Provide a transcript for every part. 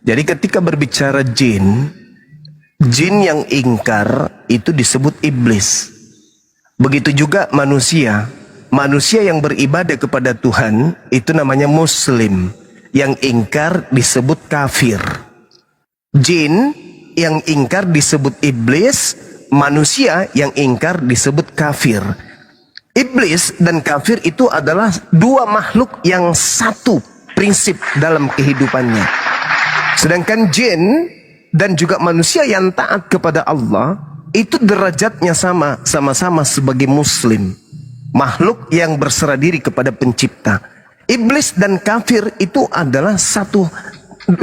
Jadi ketika berbicara jin, jin yang ingkar itu disebut iblis. Begitu juga manusia. Manusia yang beribadah kepada Tuhan itu namanya muslim. Yang ingkar disebut kafir. Jin yang ingkar disebut iblis. Manusia yang ingkar disebut kafir. Iblis dan kafir itu adalah dua makhluk yang satu prinsip dalam kehidupannya. Sedangkan jin dan juga manusia yang taat kepada Allah itu derajatnya sama, sama-sama sebagai muslim, makhluk yang berserah diri kepada pencipta. Iblis dan kafir itu adalah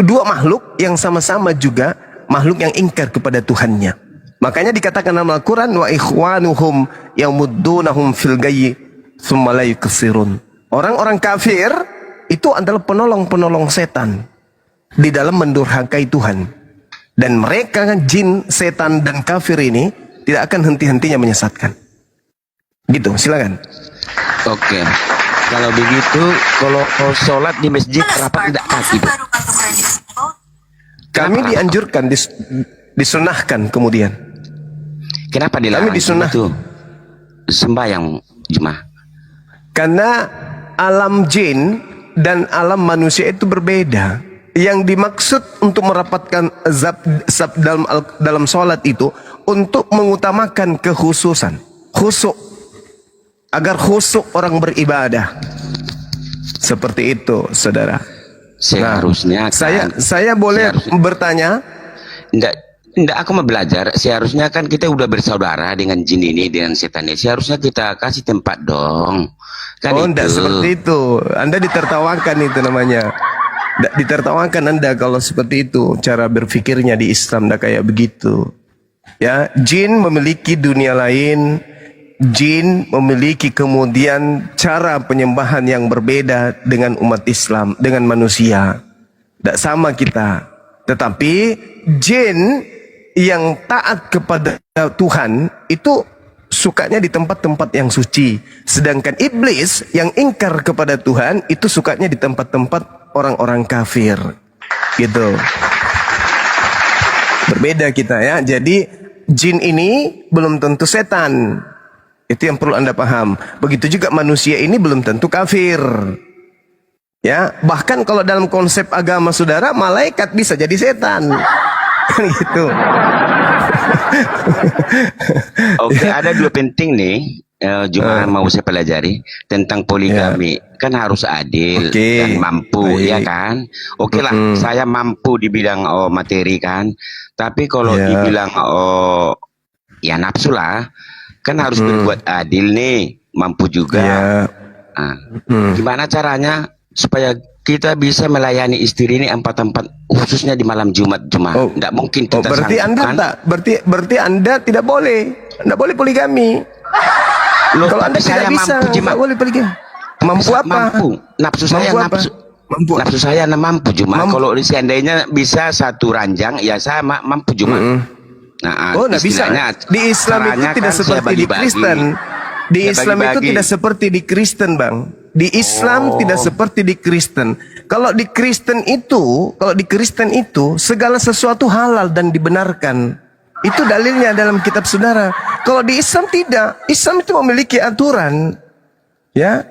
dua makhluk yang sama-sama juga makhluk yang ingkar kepada Tuhannya. Makanya dikatakan dalam Al-Quran, wa ikhwanuhum yamuddunahum fil gayyi tsumma la yuqsirun. Orang-orang kafir itu adalah penolong-penolong setan di dalam mendurhakai Tuhan. Dan mereka, jin, setan, dan kafir ini tidak akan henti-hentinya menyesatkan. Gitu, silakan. Oke. Kalau begitu, kalau sholat di masjid, kenapa tidak kaki, Bu? Kami dianjurkan, disunahkan kemudian. Kenapa dilarang? Kami disunah itu sembahyang Jumat. Karena alam jin dan alam manusia itu berbeda. Yang dimaksud untuk merapatkan zab dalam sholat itu untuk mengutamakan kekhususan, khusyuk, agar khusyuk orang beribadah. Seperti itu, saudara. Seharusnya saya boleh bertanya? Enggak, aku mau belajar. Seharusnya kan kita udah bersaudara dengan jin ini, dengan setan ini. Seharusnya kita kasih tempat dong. Kan enggak seperti itu. Anda ditertawakan itu namanya. Ditertawakan Anda kalau seperti itu. Cara berpikirnya di Islam enggak kayak begitu. Ya, jin memiliki dunia lain. Jin memiliki kemudian cara penyembahan yang berbeda dengan umat Islam, dengan manusia. Tidak sama kita. Tetapi jin yang taat kepada Tuhan itu sukanya di tempat-tempat yang suci. Sedangkan iblis yang ingkar kepada Tuhan itu sukanya di tempat-tempat orang-orang kafir. Gitu. Berbeda kita ya. Jadi jin ini belum tentu setan. Itu yang perlu Anda paham. Begitu juga manusia ini belum tentu kafir. Ya, bahkan kalau dalam konsep agama saudara, malaikat bisa jadi setan. Kan gitu. Oke, ada dua penting nih. Cuma mau saya pelajari tentang poligami. Kan harus adil dan mampu. Baik. Ya kan. Oke lah, saya mampu di bidang materi kan. Tapi kalau dibilang ya nafsu lah, kan harus berbuat adil nih, mampu juga. Gimana caranya supaya kita bisa melayani istri ini 4-4, khususnya di malam Jumat. Nggak mungkin kita berarti sanggup, Anda kan? berarti Anda tidak boleh poligami. Loh, kalau Anda saya tidak bisa, nggak boleh poligami. Mampu apa? Mampu. Nafsu saya nafsu saya mampu Kalau seandainya bisa satu ranjang, ya saya mampu Nah, nggak bisa. Di Islam itu tidak seperti di Kristen. Di Islam itu tidak seperti di Kristen, Bang. Di Islam tidak seperti di Kristen. Kalau di Kristen itu segala sesuatu halal dan dibenarkan. Itu dalilnya dalam kitab saudara. Kalau di Islam tidak. Islam itu memiliki aturan. Ya.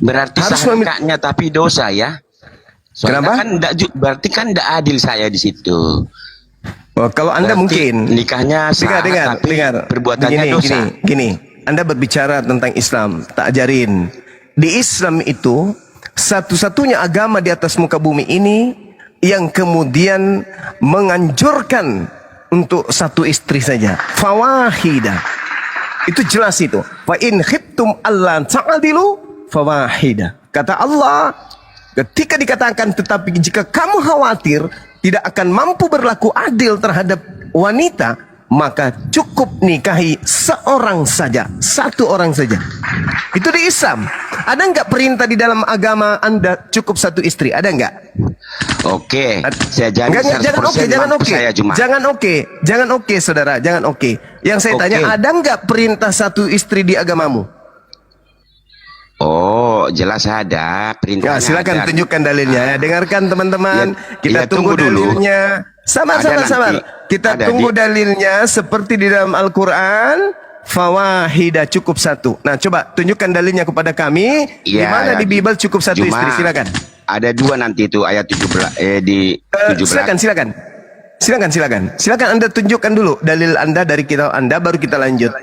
Berarti sangkanya tapi dosa ya. Soalnya kan berarti kan tidak adil saya di situ. Kalau Anda berarti mungkin nikahnya sah, tapi perbuatannya dosa. Gini. Anda berbicara tentang Islam, tak ajarin. Di Islam itu satu-satunya agama di atas muka bumi ini yang kemudian menganjurkan untuk satu istri saja. Fawahida. Itu jelas itu. Fa in khiftum alla ta'dilu fawahida. Kata Allah, ketika dikatakan tetapi jika kamu khawatir tidak akan mampu berlaku adil terhadap wanita, maka cukup nikahi seorang saja, satu orang saja. Itu di Islam. Ada nggak perintah di dalam agama Anda cukup satu istri? Ada nggak? Oke. Saya jangan oke, saudara, jangan oke. Yang saya tanya, ada nggak perintah satu istri di agamamu? Oh, kok, jelas ada perintahnya. Ya, silakan ada. tunjukkan dalilnya. Ya, dengarkan teman-teman. Kita tunggu dalilnya. Sabar. Kita tunggu dalilnya seperti di dalam Al-Quran. Fawahida cukup satu. Nah, coba tunjukkan dalilnya kepada kami. Di mana di Bible cukup satu istri? Silakan. Ada 2 nanti itu ayat 17 di 17. Silakan Anda tunjukkan dulu dalil Anda dari kitab Anda, baru kita lanjut.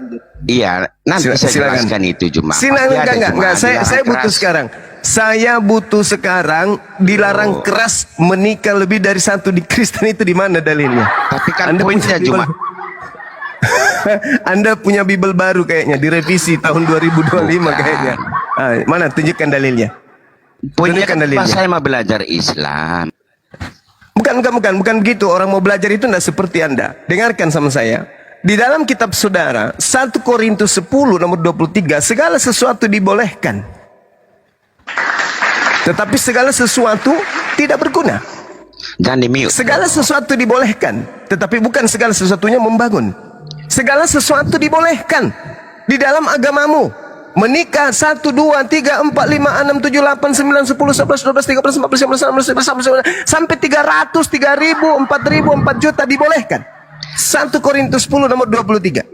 Iya, nanti saya jelaskan itu cuma. Enggak, saya butuh sekarang. Saya butuh sekarang dilarang keras menikah lebih dari satu di Kristen, itu di mana dalilnya? Tapi kan Anda poinnya cuma Anda punya Bible baru kayaknya, direvisi tahun 2025 kayaknya. Mana tunjukkan dalilnya? Poinnya kan saya mau belajar Islam. Bukan begitu. Orang mau belajar itu tidak seperti Anda. Dengarkan sama saya. Di dalam kitab saudara 1 Korintus 10 nomor 23, segala sesuatu dibolehkan, tetapi segala sesuatu tidak berguna. Jangan di-mute. Segala sesuatu dibolehkan, tetapi bukan segala sesuatunya membangun. Segala sesuatu dibolehkan di dalam agamamu. Menikah 1, 2, 3, 4, 5, 6, 7, 8, 9, 10, 11, 12, 13, 14, 15, 16, 17, sampai 300, 3.000, 4.000, 4 juta dibolehkan. 1 Korintus 10 nomor 23.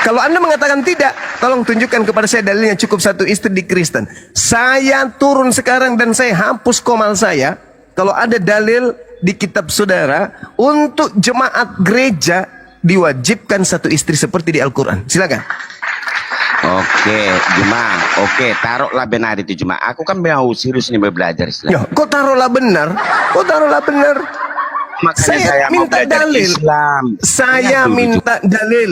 Kalau Anda mengatakan tidak, tolong tunjukkan kepada saya dalilnya cukup satu istri di Kristen. Saya turun sekarang dan saya hapus komal saya. Kalau ada dalil di kitab saudara untuk jemaat gereja diwajibkan satu istri seperti di Al-Quran. Silakan. Oke, Juma. Oke, taruhlah benar itu Juma. Aku kan mau serius nih belajar Islam. Ya, kok taruhlah benar? Makanya Saya minta dalil. Islam. Saya minta dalil.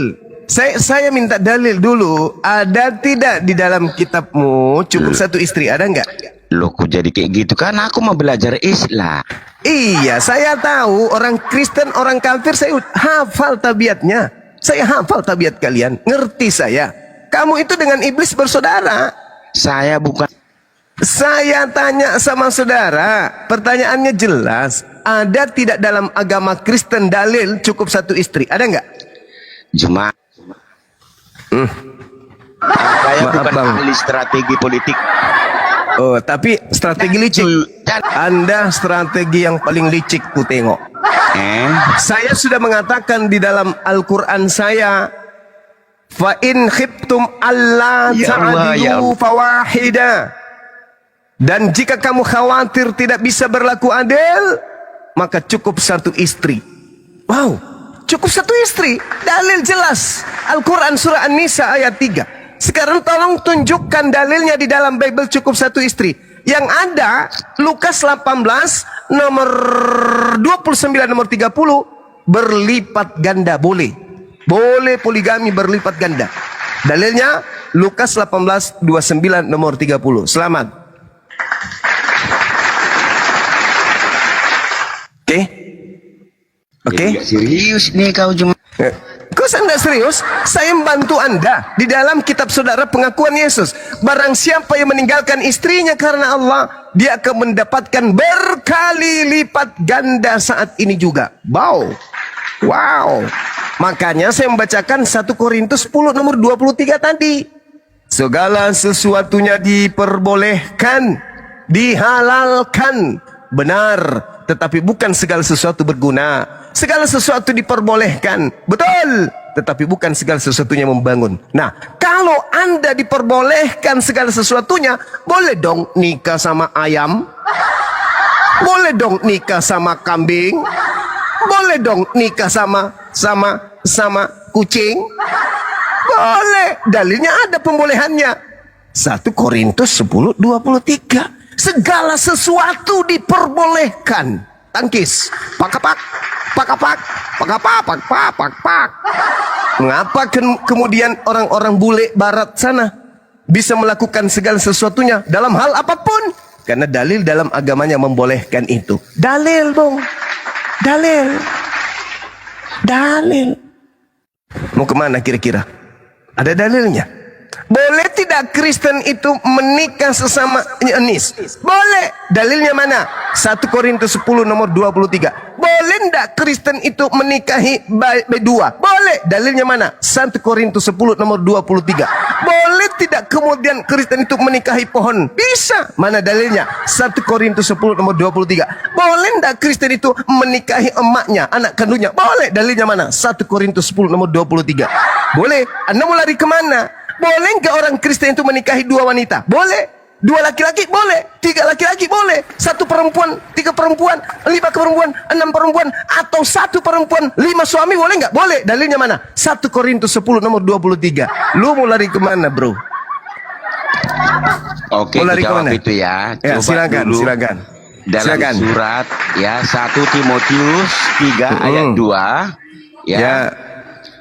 Saya minta dalil dulu. Ada tidak di dalam kitabmu cukup satu istri? Ada enggak? Loh, kok jadi kayak gitu? Kan aku mau belajar Islam. Iya, saya tahu orang Kristen, orang kafir, saya hafal tabiatnya. Saya hafal tabiat kalian. Ngerti saya. Kamu itu dengan iblis bersaudara. Saya bukan. Saya tanya sama saudara, pertanyaannya jelas. Ada tidak dalam agama Kristen dalil cukup satu istri? Ada enggak? Juma. Saya bukan ahli strategi politik. Oh, tapi strategi licik. Anda strategi yang paling licik ku tengok. Saya sudah mengatakan di dalam Al-Quran saya, fa in khiftum alla ta'dilu fawahida. Dan jika kamu khawatir tidak bisa berlaku adil, maka cukup satu istri. Wow, cukup satu istri. Dalil jelas. Al-Quran surah An-Nisa ayat 3. Sekarang tolong tunjukkan dalilnya di dalam Bible cukup satu istri. Yang ada Lukas 18 nomor 29 nomor 30, berlipat ganda boleh. Boleh poligami berlipat ganda. Dalilnya Lukas 18 29 nomor 30. Selamat. Oke. Serius nih kau Juma. Kau Anda serius? Saya membantu Anda di dalam kitab saudara pengakuan Yesus. Barang siapa yang meninggalkan istrinya karena Allah, dia akan mendapatkan berkali lipat ganda saat ini juga. Wow. Makanya saya membacakan 1 Korintus 10 nomor 23 tadi. Segala sesuatunya diperbolehkan, dihalalkan, benar, tetapi bukan segala sesuatu berguna. Segala sesuatu diperbolehkan, betul, tetapi bukan segala sesuatunya membangun. Nah, kalau Anda diperbolehkan segala sesuatunya, boleh dong nikah sama ayam, boleh dong nikah sama kambing, boleh dong nikah sama kucing, boleh. Dalilnya ada pembolehannya. 1 Korintus 10:23. Segala sesuatu diperbolehkan. Tangkis, pak. Mengapa kemudian orang-orang bule barat sana bisa melakukan segala sesuatunya dalam hal apapun? Karena dalil dalam agamanya membolehkan itu. Dalil, dong. Dalil. Mau kemana kira-kira? Ada dalilnya. Boleh tidak Kristen itu menikah sesama jenis? Boleh. Dalilnya mana? 1 Korintus 10 nomor 23. Boleh enggak Kristen itu menikahi dua? Boleh. Dalilnya mana? 1 Korintus 10 nomor 23. Boleh tidak kemudian Kristen itu menikahi pohon? Bisa. Mana dalilnya? 1 Korintus 10 nomor 23. Boleh enggak Kristen itu menikahi emaknya, anak kandungnya? Boleh. Dalilnya mana? 1 Korintus 10 nomor 23. Boleh. Anda mau lari kemana? Boleh enggak orang Kristen itu menikahi dua wanita? Boleh. 2 laki-laki boleh, 3 laki-laki boleh, 1 perempuan, 3 perempuan, 5 perempuan, 6 perempuan, atau 1 perempuan, 5 suami boleh nggak? Boleh. Dalilnya mana? 1 Korintus 10 nomor 23. Lu mau lari kemana, bro? Oke, mau lari jawab kemana? Itu ya. Ya, Coba silakan, dulu silakan. Dalam Silakan. surat ya 1 Timotius 3 ayat 2 ya. Ya.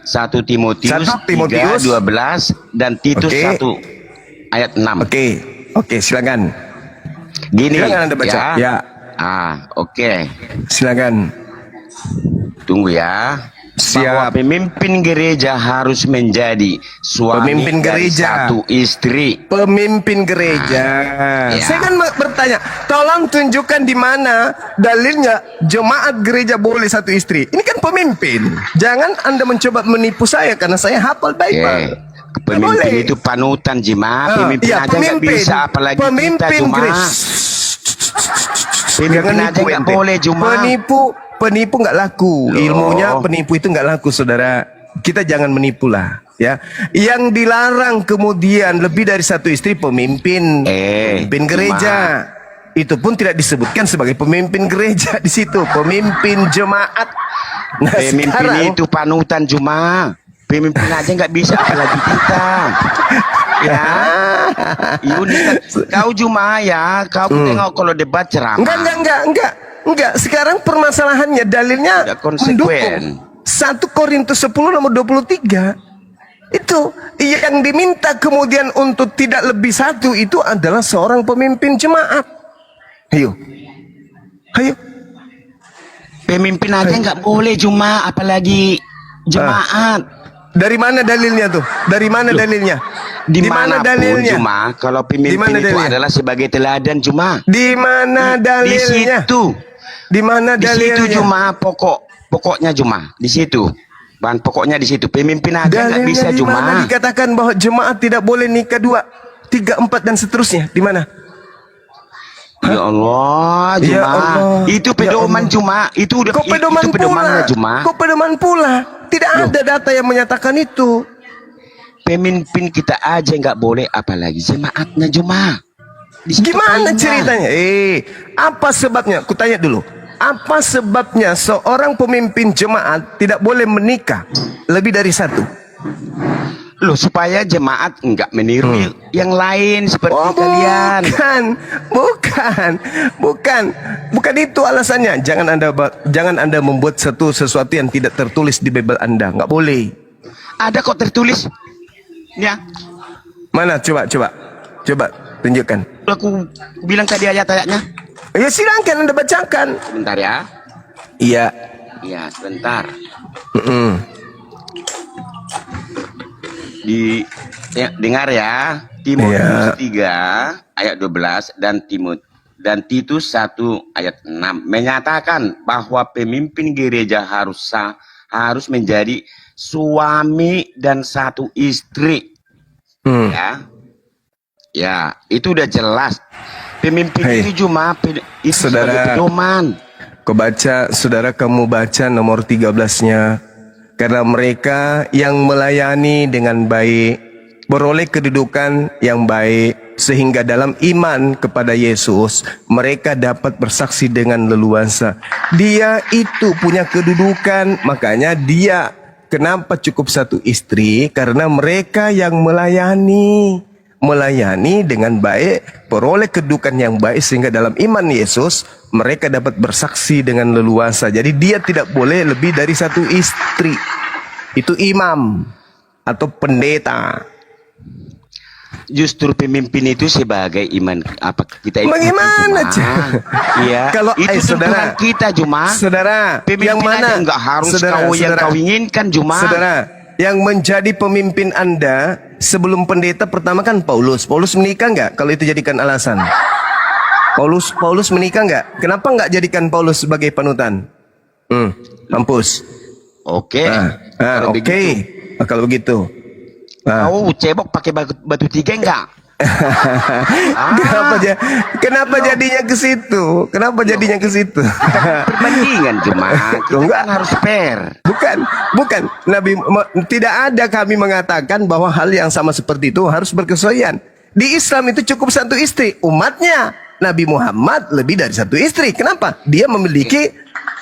1 Timotius 1 Timotius 3:12 dan Titus Oke. 1 ayat 6. Oke, silakan. Gini Silakan Anda baca. Ya. Oke. Silakan. Tunggu ya. Bahwa Siap. pemimpin gereja harus menjadi suami Pemimpin dari gereja. 1 istri. Pemimpin gereja. Ya. Saya kan bertanya, tolong tunjukkan di mana dalilnya jemaat gereja boleh 1 istri. Ini kan pemimpin. Jangan Anda mencoba menipu saya karena saya hafal Bible. Pemimpin Boleh. itu panutan Jemaah. Pemimpin Iya, aja nggak bisa, apalagi kita pemimpin Jemaah. Pemimpin aja nggak boleh Jemaah. Penipu nggak laku. Loh. Ilmunya penipu itu nggak laku, saudara. Kita jangan menipu lah, ya. Yang dilarang kemudian lebih dari 1 istri pemimpin gereja. Itu pun tidak disebutkan sebagai pemimpin gereja di situ, pemimpin jemaat. Nah, Pemimpin sekarang, itu panutan Jemaah. Pemimpin aja nggak bisa, apalagi kita. Ya, Yuni, kau Jemaah ya, kau tengok kalau debat ceramah. Enggak. Sekarang permasalahannya dalilnya Tidak konsekuen. mendukung. 1 Korintus 10 nomor 23. Itu yang diminta kemudian untuk tidak lebih 1 itu adalah seorang pemimpin jemaat. Ayo. Pemimpin aja nggak boleh Jemaah, apalagi jemaat. Dari mana dalilnya tuh? Dari mana dalilnya? Di mana dalilnya? Jemaah, kalau pemimpin itu adalah sebagai teladan Jemaah. Di mana dalilnya? Di situ. Di mana Di situ dalilnya? Jemaah, pokoknya Jemaah. Di situ. Bahan pokoknya di situ. Pemimpin aja nggak bisa Dalilnya di mana Jemaah. dikatakan bahwa jemaat tidak boleh nikah 2, 3, 4 dan seterusnya? Di mana? Ya Allah, Ya Jemaah. Allah. Itu pedoman Jemaah. Itu udah Kok pedoman itu pedomannya Jemaah. Kok pedoman pula? Tidak ada data yang menyatakan itu. Pemimpin kita aja nggak boleh, apalagi jemaatnya Jemaah. Di situ Gimana poinnya. ceritanya? Apa sebabnya? Kutanya dulu. Apa sebabnya seorang pemimpin jemaat tidak boleh menikah lebih dari 1? Loh, supaya jemaat nggak meniru yang lain seperti kalian. Bukan itu alasannya. Jangan Anda membuat sesuatu yang tidak tertulis di Bible Anda. Nggak boleh. Ada kok tertulis. Ya, Mana? Coba tunjukkan. aku bilang tadi ayat-ayatnya. Ya silakan Anda bacakan. Sebentar ya. Iya. Iya, sebentar. Mm-mm. Dengar ya. Timotius 3 ayat 12 dan Titus 1 ayat 6 menyatakan bahwa pemimpin gereja harus menjadi suami dan 1 istri. Ya, itu udah jelas. Pemimpin itu cuma itu sebagai pedoman. Kamu baca nomor 13-nya. Karena mereka yang melayani dengan baik beroleh kedudukan yang baik, sehingga dalam iman kepada Yesus mereka dapat bersaksi dengan leluasa. Dia itu punya kedudukan, makanya dia kenapa cukup 1 istri? Karena mereka yang melayani dengan baik, peroleh kedudukan yang baik, sehingga dalam iman Yesus mereka dapat bersaksi dengan leluasa. Jadi dia tidak boleh lebih dari 1 istri. Itu imam atau pendeta. Justru pemimpin itu sebagai iman apa kita itu. Bagaimana? Iya. Kalau itu saudara kita Juma. Saudara, pemimpin yang mana? Enggak harus yang kau inginkan Juma. Saudara, yang menjadi pemimpin Anda sebelum pendeta pertama kan Paulus. Paulus menikah nggak? Kalau itu jadikan alasan. Paulus menikah nggak? Kenapa nggak jadikan Paulus sebagai panutan? Mampus. Oke. Oke. Kalau begitu. Kau cebok pakai batu tiga enggak? Kenapa jadinya ke situ? Kenapa jadinya ke situ? Perbandingan cuma. Enggak harus fair. Bukan. Tidak ada kami mengatakan bahwa hal yang sama seperti itu harus berkesesuaian. Di Islam itu cukup satu istri. Umatnya Nabi Muhammad lebih dari satu istri. Kenapa? Dia memiliki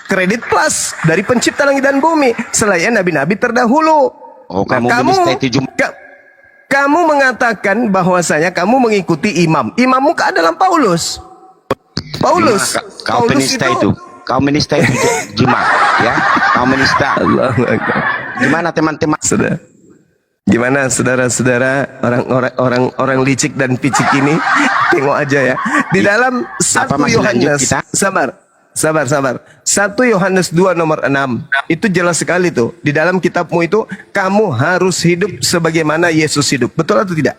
kredit plus dari pencipta langit dan bumi selain nabi-nabi terdahulu. Oh, kamu mengatakan bahwasanya kamu mengikuti imam. Imammu adalah Paulus. Kau penista itu. Kau menista itu Juma, ya? Kau menista. Gimana teman-teman? Gimana saudara-saudara orang licik dan picik ini? Tengok aja ya. Di dalam 1 Yohanes, sabar. 1 Yohanes 2 nomor 6 itu jelas sekali tuh. Di dalam kitabmu itu kamu harus hidup sebagaimana Yesus hidup. Betul atau tidak?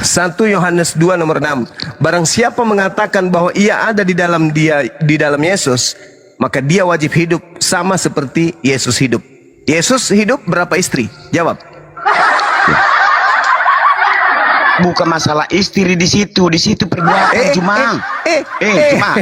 1 Yohanes 2 nomor 6. Barang siapa mengatakan bahwa ia ada di dalam Yesus, maka dia wajib hidup sama seperti Yesus hidup. Yesus hidup berapa istri? Jawab. Bukan masalah istri di situ perbuatan cuma.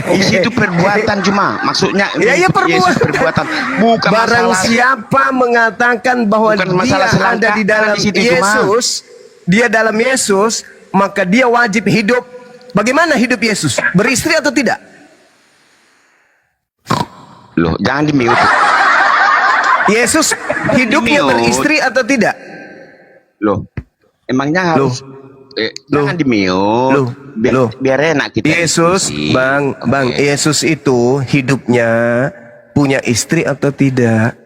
Di situ perbuatan cuma. Maksudnya perbuatan. Bukan barang masalah. Siapa mengatakan bahwa dia ada di dalam Yesus, dia dalam Yesus, maka dia wajib hidup. Bagaimana hidup Yesus? Beristri atau tidak? Loh, jangan di-mute. Yesus hidupnya beristri atau tidak? Loh, emangnya harus jangan di-mute. Biar enak kita. Yesus, Bang, Yesus itu hidupnya punya istri atau tidak?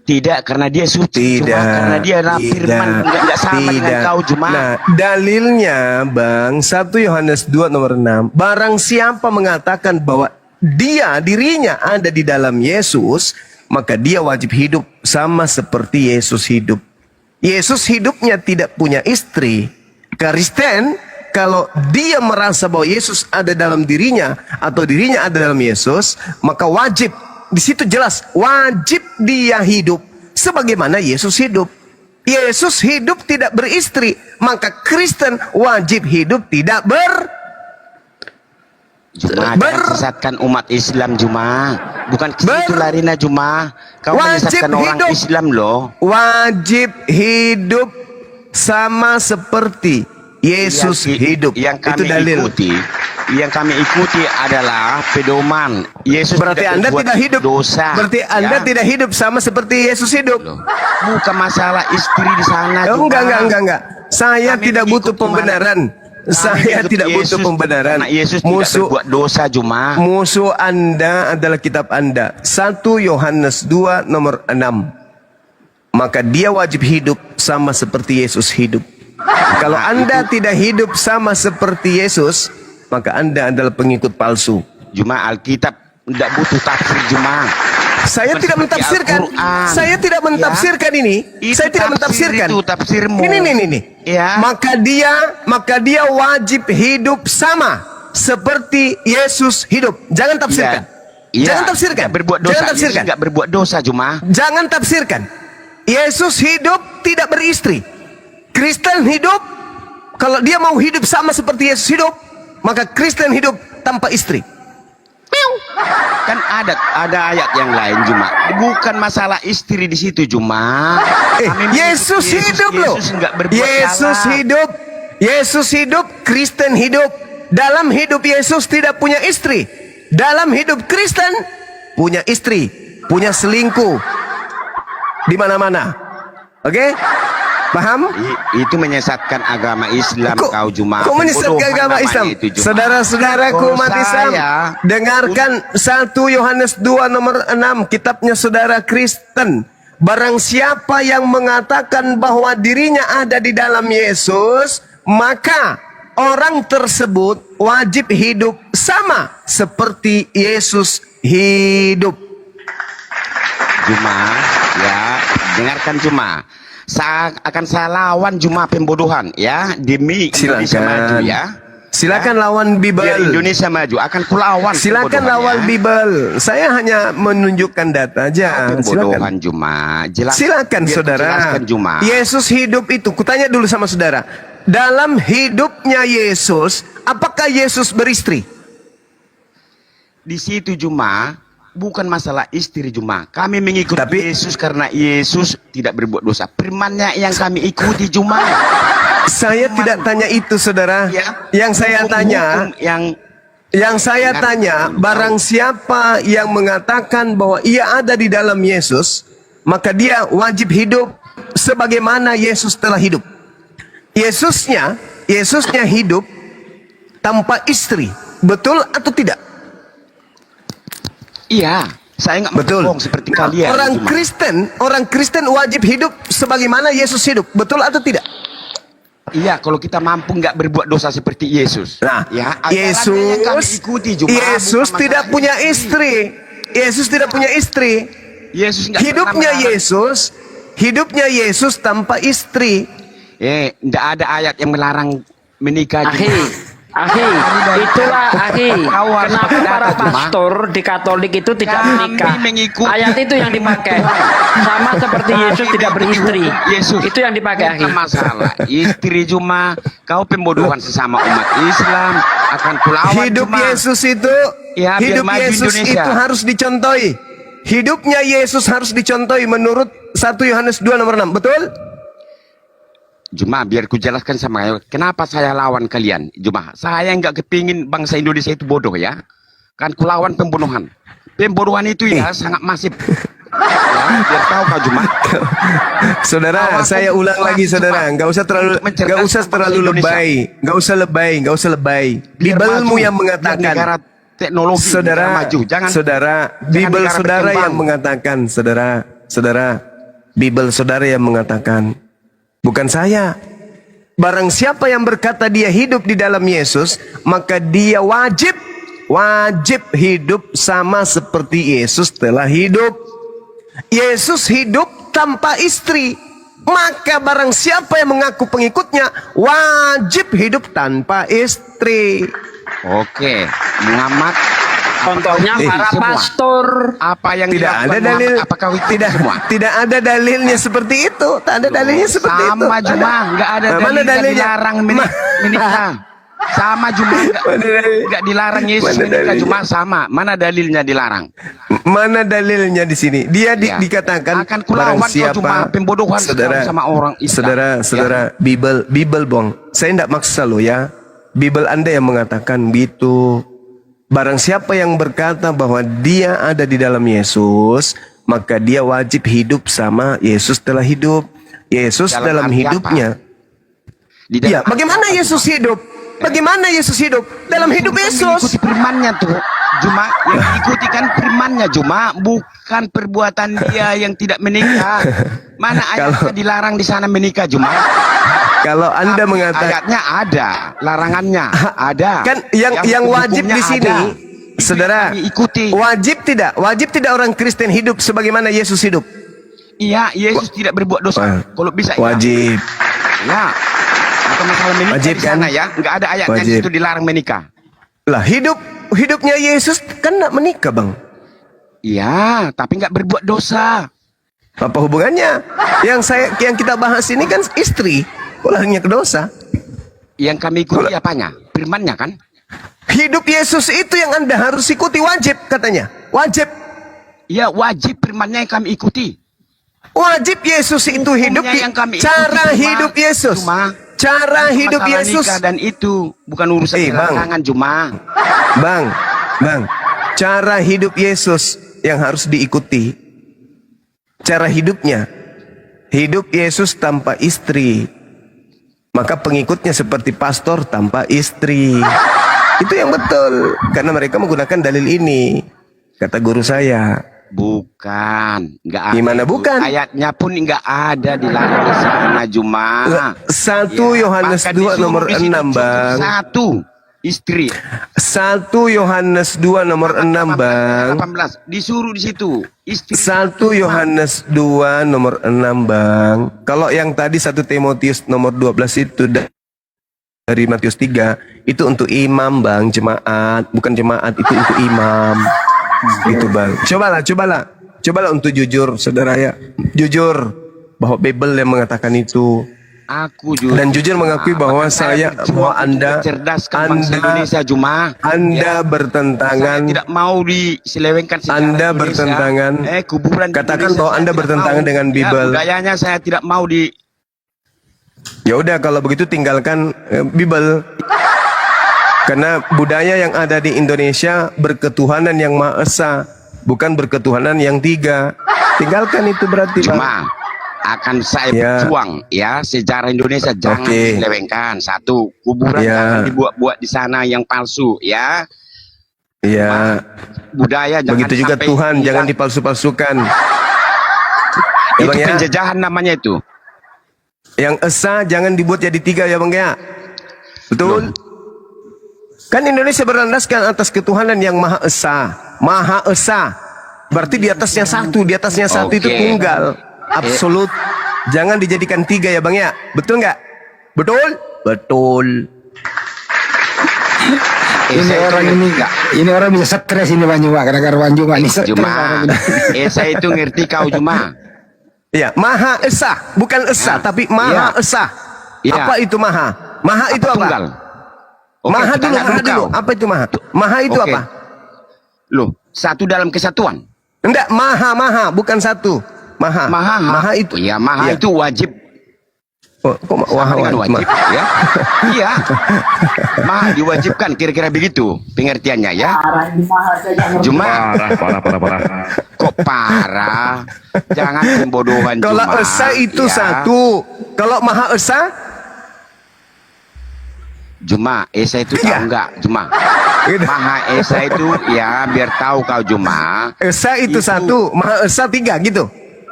Tidak, karena dia suci. Cuma karena dia firman enggak sama dengan kau cuma. Nah, dalilnya Bang, 1 Yohanes 2 nomor 6. Barang siapa mengatakan bahwa dirinya ada di dalam Yesus, maka dia wajib hidup sama seperti Yesus hidup. Yesus hidupnya tidak punya istri. Kristen, kalau dia merasa bahwa Yesus ada dalam dirinya atau dirinya ada dalam Yesus, maka wajib, di situ jelas, wajib dia hidup sebagaimana Yesus hidup. Yesus hidup tidak beristri, maka Kristen wajib hidup tidak sesatkan umat Islam Juma. Bukan itu larinya Juma. Kau menyesatkan orang Islam loh. Wajib hidup sama seperti Yesus hidup. Yang kami ikuti adalah pedoman Yesus. Berarti Anda tidak hidup dosa. Berarti Anda tidak hidup sama seperti Yesus hidup. Loh. Bukan masalah istri di sana. Enggak. Saya tidak butuh pembenaran. Saya tidak butuh pembenaran. Yesus tidak berbuat dosa Juma. Musuh Anda adalah kitab Anda. 1 Yohanes 2 nomor 6. Maka dia wajib hidup sama seperti Yesus hidup. Kalau Anda tidak hidup sama seperti Yesus, maka Anda adalah pengikut palsu. Juma, Alkitab tidak butuh tafsir Juma. Saya tidak mentafsirkan. Saya tidak mentafsirkan ini. Saya tidak mentafsirkan. Itu tafsirmu. Ini. Ya. Maka dia wajib hidup sama seperti Yesus hidup. Jangan tafsirkan. Jangan tafsirkan. Jangan tafsirkan. Enggak berbuat dosa Juma. Jangan tafsirkan. Yesus hidup tidak beristri. Kristen hidup, kalau dia mau hidup sama seperti Yesus hidup, maka Kristen hidup tanpa istri. Kan ada ayat yang lain Juma. Bukan masalah istri di situ Juma. Yesus hidup loh. Yesus hidup, Kristen hidup. Dalam hidup Yesus tidak punya istri. Dalam hidup Kristen punya istri, punya selingkuh di mana-mana. Oke? Paham? Itu menyesatkan agama Islam kau Juma. Kok menyesatkan agama Islam? Saudara-saudaraku umat Islam, dengarkan 1 Yohanes 2 nomor 6, kitabnya saudara Kristen. Barang siapa yang mengatakan bahwa dirinya ada di dalam Yesus, maka orang tersebut wajib hidup sama seperti Yesus hidup. Juma, ya, dengarkan Juma. Saya lawan Juma pembodohan ya demi Indonesia maju ya. Silakan lawan Biar Bible. Indonesia maju, akan kulawan. Silakan lawan Bible. Saya hanya menunjukkan data aja. Pembodohan Juma. Silakan saudara. Jelaskan Juma. Yesus hidup itu. Kutanya dulu sama saudara. Dalam hidupnya Yesus, apakah Yesus beristri? Di situ Juma, bukan masalah istri Juma. Kami mengikuti Yesus karena Yesus tidak berbuat dosa. Firman-Nya yang kami ikuti Juma. Saya tidak tanya itu saudara. Ya. Yang saya tanya, yang saya tanya, barang siapa yang mengatakan bahwa ia ada di dalam Yesus, maka dia wajib hidup sebagaimana Yesus telah hidup. Yesusnya hidup tanpa istri. Betul atau tidak? Iya, saya nggak bohong seperti kalian. Orang Kristen wajib hidup sebagaimana Yesus hidup. Betul atau tidak? Iya, kalau kita mampu nggak berbuat dosa seperti Yesus. Nah, ya, Yesus tidak punya istri. Yesus tidak punya istri. Hidupnya Yesus tanpa istri. Tidak ada ayat yang melarang menikah. Itulah kenapa para pastor di Katolik itu tidak menikah. Ayat itu yang dipakai. Sama seperti Yesus tidak beristri. Itu yang dipakai. Masalah istri Juma, kau pembodohan sesama umat Islam, akan kulawan. Hidup Yesus itu, hidup Yesus itu harus dicontohi. Hidupnya Yesus harus dicontohi menurut 1 Yohanes 2 nomor 6. Betul? Juma, biar ku jelaskan sama kalian kenapa saya lawan kalian. Juma, saya nggak kepingin bangsa Indonesia itu bodoh ya. Kan ku lawan pembunuhan. Pembunuhan itu ya sangat masif. Ya, biar tahu kau Juma. Saudara, saya ulang lagi saudara, nggak usah terlalu lebay. Bible-mu yang mengatakan. Teknologi saudara maju. Bible saudara yang mengatakan, Bible saudara yang mengatakan. Bukan saya. Barang siapa yang berkata dia hidup di dalam Yesus, maka dia wajib hidup sama seperti Yesus telah hidup. Yesus hidup tanpa istri. Maka barang siapa yang mengaku pengikutnya, wajib hidup tanpa istri. Oke, mengamat. Contohnya para pastor. Apa yang tidak ada dalil? Apakah tidak ada dalilnya seperti itu? Tak ada dalilnya seperti itu. Sama Juma, nggak ada dalilnya dilarang menikah. Sama Juma, nggak dilarang Yesus menikah. Juma sama. Mana dalilnya dilarang? Mana dalilnya di sini? Dia dikatakan akan kulawan siapa pembodohan sama orang Islam. Saudara, Bible bong. Saya tidak maksa lo ya. Bible Anda yang mengatakan gitu. Barang siapa yang berkata bahwa dia ada di dalam Yesus, maka dia wajib hidup sama Yesus telah hidup. Yesus dalam hidupnya. Ya, bagaimana Yesus hidup? Bagaimana Yesus hidup? Dalam hidup Yesus. Ikuti firman-Nya tuh. Cuma yang diikuti kan firman-Nya, cuma bukan perbuatan dia yang tidak menikah. Mana ayatnya dilarang di sana menikah, cuma. Kalau Anda mengatakan ayatnya ada, larangannya ada. Kan yang wajib di sini, saudara, ikuti. Wajib tidak orang Kristen hidup sebagaimana Yesus hidup? Iya, Yesus tidak berbuat dosa. Kalau bisa wajib. Ya. Bukan masalah menikah wajib, di sana kan? Ya, nggak ada ayatnya itu dilarang menikah. Lah, hidupnya Yesus kan nggak menikah, Bang. Iya, tapi nggak berbuat dosa. Apa hubungannya? Yang kita bahas ini kan istri. Ulangnya ke dosa. Yang kami ikuti apanya? Firman-Nya kan? Hidup Yesus itu yang Anda harus ikuti, wajib katanya. Wajib. Ya, wajib firman-Nya yang kami ikuti. Wajib Yesus itu hidup cara hidup Yesus. Cara hidup Yesus dan itu bukan urusan larangan Juma. Bang. Cara hidup Yesus yang harus diikuti. Cara hidupnya. Hidup Yesus tanpa istri. Maka pengikutnya seperti pastor tanpa istri. Itu yang betul. Karena mereka menggunakan dalil ini. Kata guru saya. Bukan. Nggak ada. Gimana bukan? Ayatnya pun nggak ada dilarang di sana Juma. 1 Yohanes 2 nomor 6 Bang. 1 istri. 1 Yohanes 2 nomor 6 Bang. 18. Disuruh di situ. Istri. 1 Yohanes 2 nomor 6 Bang. Kalau yang tadi 1 Timotius nomor 12 itu dari Matius 3 itu untuk imam bang, jemaat, bukan jemaat, itu untuk imam. Itu bang. Cobalah untuk jujur, saudara ya. Jujur bahwa Bible yang mengatakan itu. Aku jujur. Dan jujur mengakui bahwa bahwa Anda Indonesia Juma. Anda bertentangan. Saya tidak mau diselewengkan sejarah Anda Indonesia. bertentangan. Kuburan Katakan bahwa Anda bertentangan dengan Bible. Budayanya saya tidak mau di. Ya udah kalau begitu tinggalkan Bible. Karena budaya yang ada di Indonesia berketuhanan yang Maha Esa, bukan berketuhanan yang 3. Tinggalkan itu berarti, Bang. Cuma akan saya berjuang ya, sejarah Indonesia jangan diselewengkan. Satu, kuburan jangan dibuat-buat di sana yang palsu ya. Iya. Budaya jangan. Begitu juga Tuhan hilang. Jangan dipalsu-palsukan. Itu penjajahan namanya itu. Yang esa jangan dibuat jadi 3 ya Bang ya. Betul? Kan Indonesia berlandaskan atas ketuhanan yang Maha Esa. Maha Esa. Berarti di atasnya satu itu tunggal. Absolut. Jangan dijadikan 3 ya Bang ya. Betul nggak? Betul? Betul. Ini orang bisa stres ini Bang Juma, gara-gara Bang Juma ini stres. Juma. Esa itu ngerti kau Juma. Iya, Maha Esa, bukan Esa, tapi Maha Esa. Ya. Apa itu Maha? Maha itu apa? Tunggal. Maha dulu. Apa itu Maha? Maha itu apa? Loh, satu dalam kesatuan. Enggak, Maha, bukan satu. Maha itu. Ya, Maha itu wajib. Oh, kok wajib ya? Iya. Maha diwajibkan, kira-kira begitu pengertiannya ya. Cuma parah. Kok parah? Jangan pembodohan. Kalau Esa itu satu. Kalau Maha Esa? Juma, Esa itu tahu enggak? Juma. Maha Esa itu ya biar tahu kau Juma. Esa itu satu, Maha Esa 3 gitu.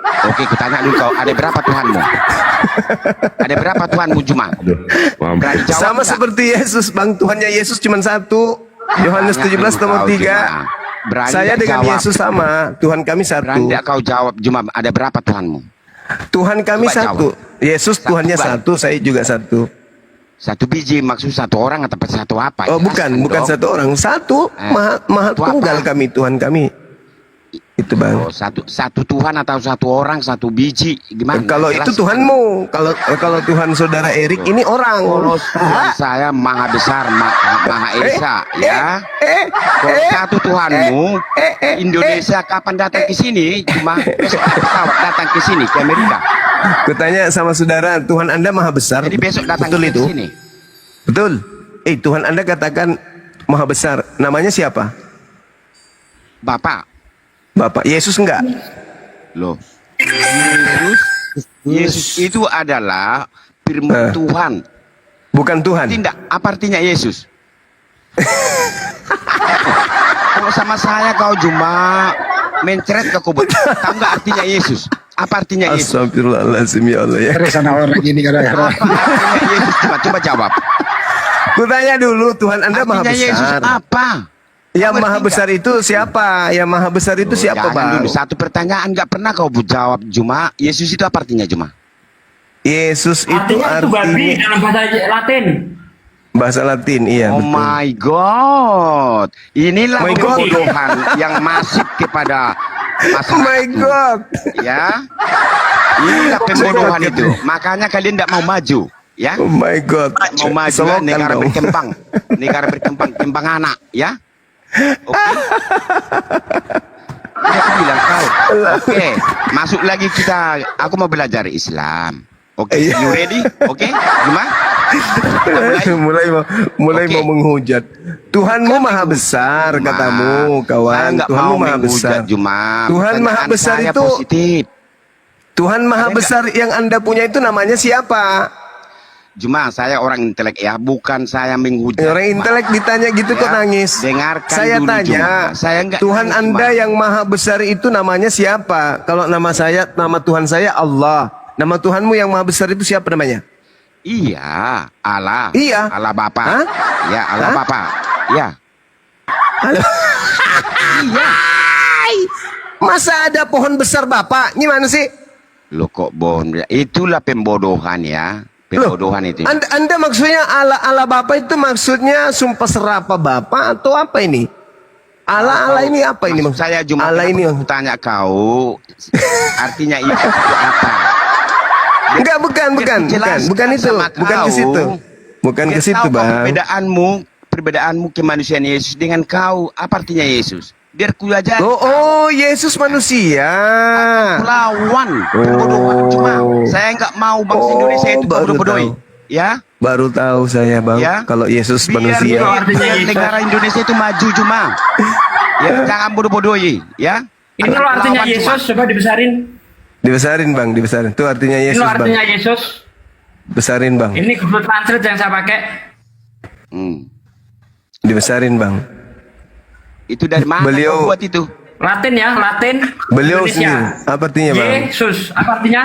Oke, kutanya dulu kau, ada berapa Tuhanmu? Ada berapa Tuhanmu Juma? Sama seperti Yesus, Bang. Tuhannya Yesus cuma satu. Yohanes 17 nomor 3. Saya dengan Yesus sama. Tuhan kami satu. Berani kau jawab Juma, ada berapa Tuhanmu? Tuhan kami satu. Yesus Tuhannya satu, saya juga satu. Satu biji maksud satu orang atau satu apa? Oh bukan satu orang, satu. Maha tunggal kami, Tuhan kami. Itu Bang. Oh, satu Tuhan atau satu orang, satu biji, gimana? Kalau itu Tuhanmu, kalau Tuhan saudara Erik ini orang. Kalau Tuhan saya Maha Besar, Maha Esa, ya. Kalau satu Tuhanmu, Indonesia kapan datang ke sini? Cuma pesawat datang ke sini ke Amerika. Kutanya sama saudara, Tuhan Anda Maha Besar. Jadi besok datang betul ke itu? sini. Betul. Tuhan Anda katakan Maha Besar. Namanya siapa? Bapak. Yesus enggak? Loh. Yesus itu adalah firman Tuhan. Bukan Tuhan. Tidak. Apa artinya Yesus? Kalau sama saya kau cuma mencret ke kubur. Tahu nggak artinya Yesus? Apa artinya Yesus? Astagfirullahaladzim ya Allah ya. Sana orang ini Apa artinya Yesus? Coba jawab. Kutanya dulu, Tuhan Anda Maha Besar. Yesus apa? Yang Maha Besar itu siapa? Yang Maha Besar itu siapa, Bang? Dulu satu pertanyaan nggak pernah kau jawab Juma. Yesus itu apa artinya Juma? Yesus itu artinya dalam bahasa Latin. Bahasa Latin, iya. Oh betul. my God, inilah kebodohan yang masif kepada masyarakat. Oh my God, ya. Inilah pembodohan itu. Makanya kalian tidak mau maju, ya. Oh my God. Mau maju, negara berkembang, kembang anak, ya. Oke. Aku bilang kau. Oke, masuk lagi kita. Aku mau belajar Islam. Oke, you ready? Oke, gimana? mulai mau menghujat. Tuhanmu Maha Besar, katamu, kawan. Tuhanmu Maha Besar. Tuhan Maha Besar itu positif. Tuhan Maha Besar yang Anda punya itu namanya siapa? Cuma saya orang intelek ya, bukan saya menghujat. Orang intelek ditanya gitu kok nangis. Dengarkan saya dulu, tanya, saya Tuhan Anda yang Maha Besar itu namanya siapa? Kalau nama Tuhan saya Allah. Nama Tuhanmu yang Maha Besar itu siapa namanya? Iya, Allah. Iya. Allah Bapa. Hah? Ya, Allah Bapa. Ya. Iya. Masa ada pohon besar Bapak? Gimana sih? Loh kok bohong? Itulah pembodohan ya. pembodohan itu. Anda maksudnya Allah Bapa itu maksudnya sumpah serapa Bapa atau apa ini? Allah ini apa ini maksud? Saya cuma Allah ini tanya kau, artinya itu apa? Enggak, bukan itu, bukan ke situ. Bukan ke situ, Bang. Perbedaanmu kemanusiaan Yesus dengan kau, apa artinya Yesus? Biar ku aja. Oh, Yesus manusia. Lawan pembodohan. Cuma saya nggak mau bangsa Indonesia itu bodoh-bodohi. Ya? Baru tahu saya, Bang. Ya? Kalau Yesus Biar manusia. negara Indonesia itu maju cuma. Ya, jangan bodoh-bodohi, ya. Ini lo artinya Yesus, coba dibesarin. Dibesarin, Bang, dibesarin. Itu artinya Yesus, Ini lo artinya Bang. Yesus. Besarin, Bang. Ini Google Translate yang saya pakai. Dibesarin, Bang. Itu dari mana Beliau kau buat itu? Latin ya, Latin. Beliau Indonesia. sendiri. Apa artinya, Bang? Yesus, apa artinya?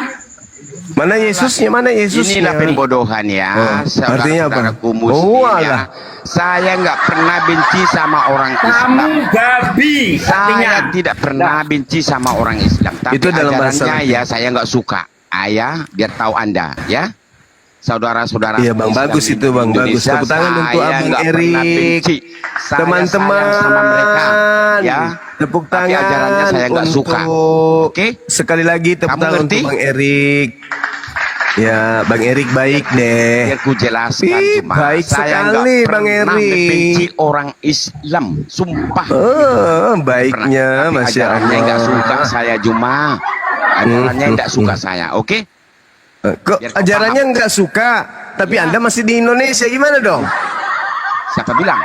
Mana Yesusnya? Mana Yesusnya? Inilah pembodohan ya. Artinya apa? Saudara-saudaraku muslim ya. Saya nggak pernah benci sama orang Islam. Kamu babi. Saya tidak pernah benci sama orang Islam. Tapi Itu dalam bahasa ajarannya ya saya nggak suka. Ayah, biar tahu Anda ya. Saudara-saudara. Iya, Bang, bagus itu, Bang, bagus. Tepuk tangan untuk Abang Erik. Teman-teman sama mereka ya. Tepuk Tapi tangan ajarannya saya nggak suka. Oke? Sekali lagi tepuk Kamu tangan ngerti? untuk Bang Erik. Ya, Bang Erik baik deh. Biar ku jelaskan Ih, cuma baik saya sekali, nggak Bang pernah Erik. membenci orang Islam, sumpah. Baiknya, Tapi Masya ajarannya nggak suka Allah. saya cuma. Ajarannya nggak suka saya, oke? Kok Biar kau ajarannya nggak suka, tapi Anda masih di Indonesia, gimana dong? Siapa bilang?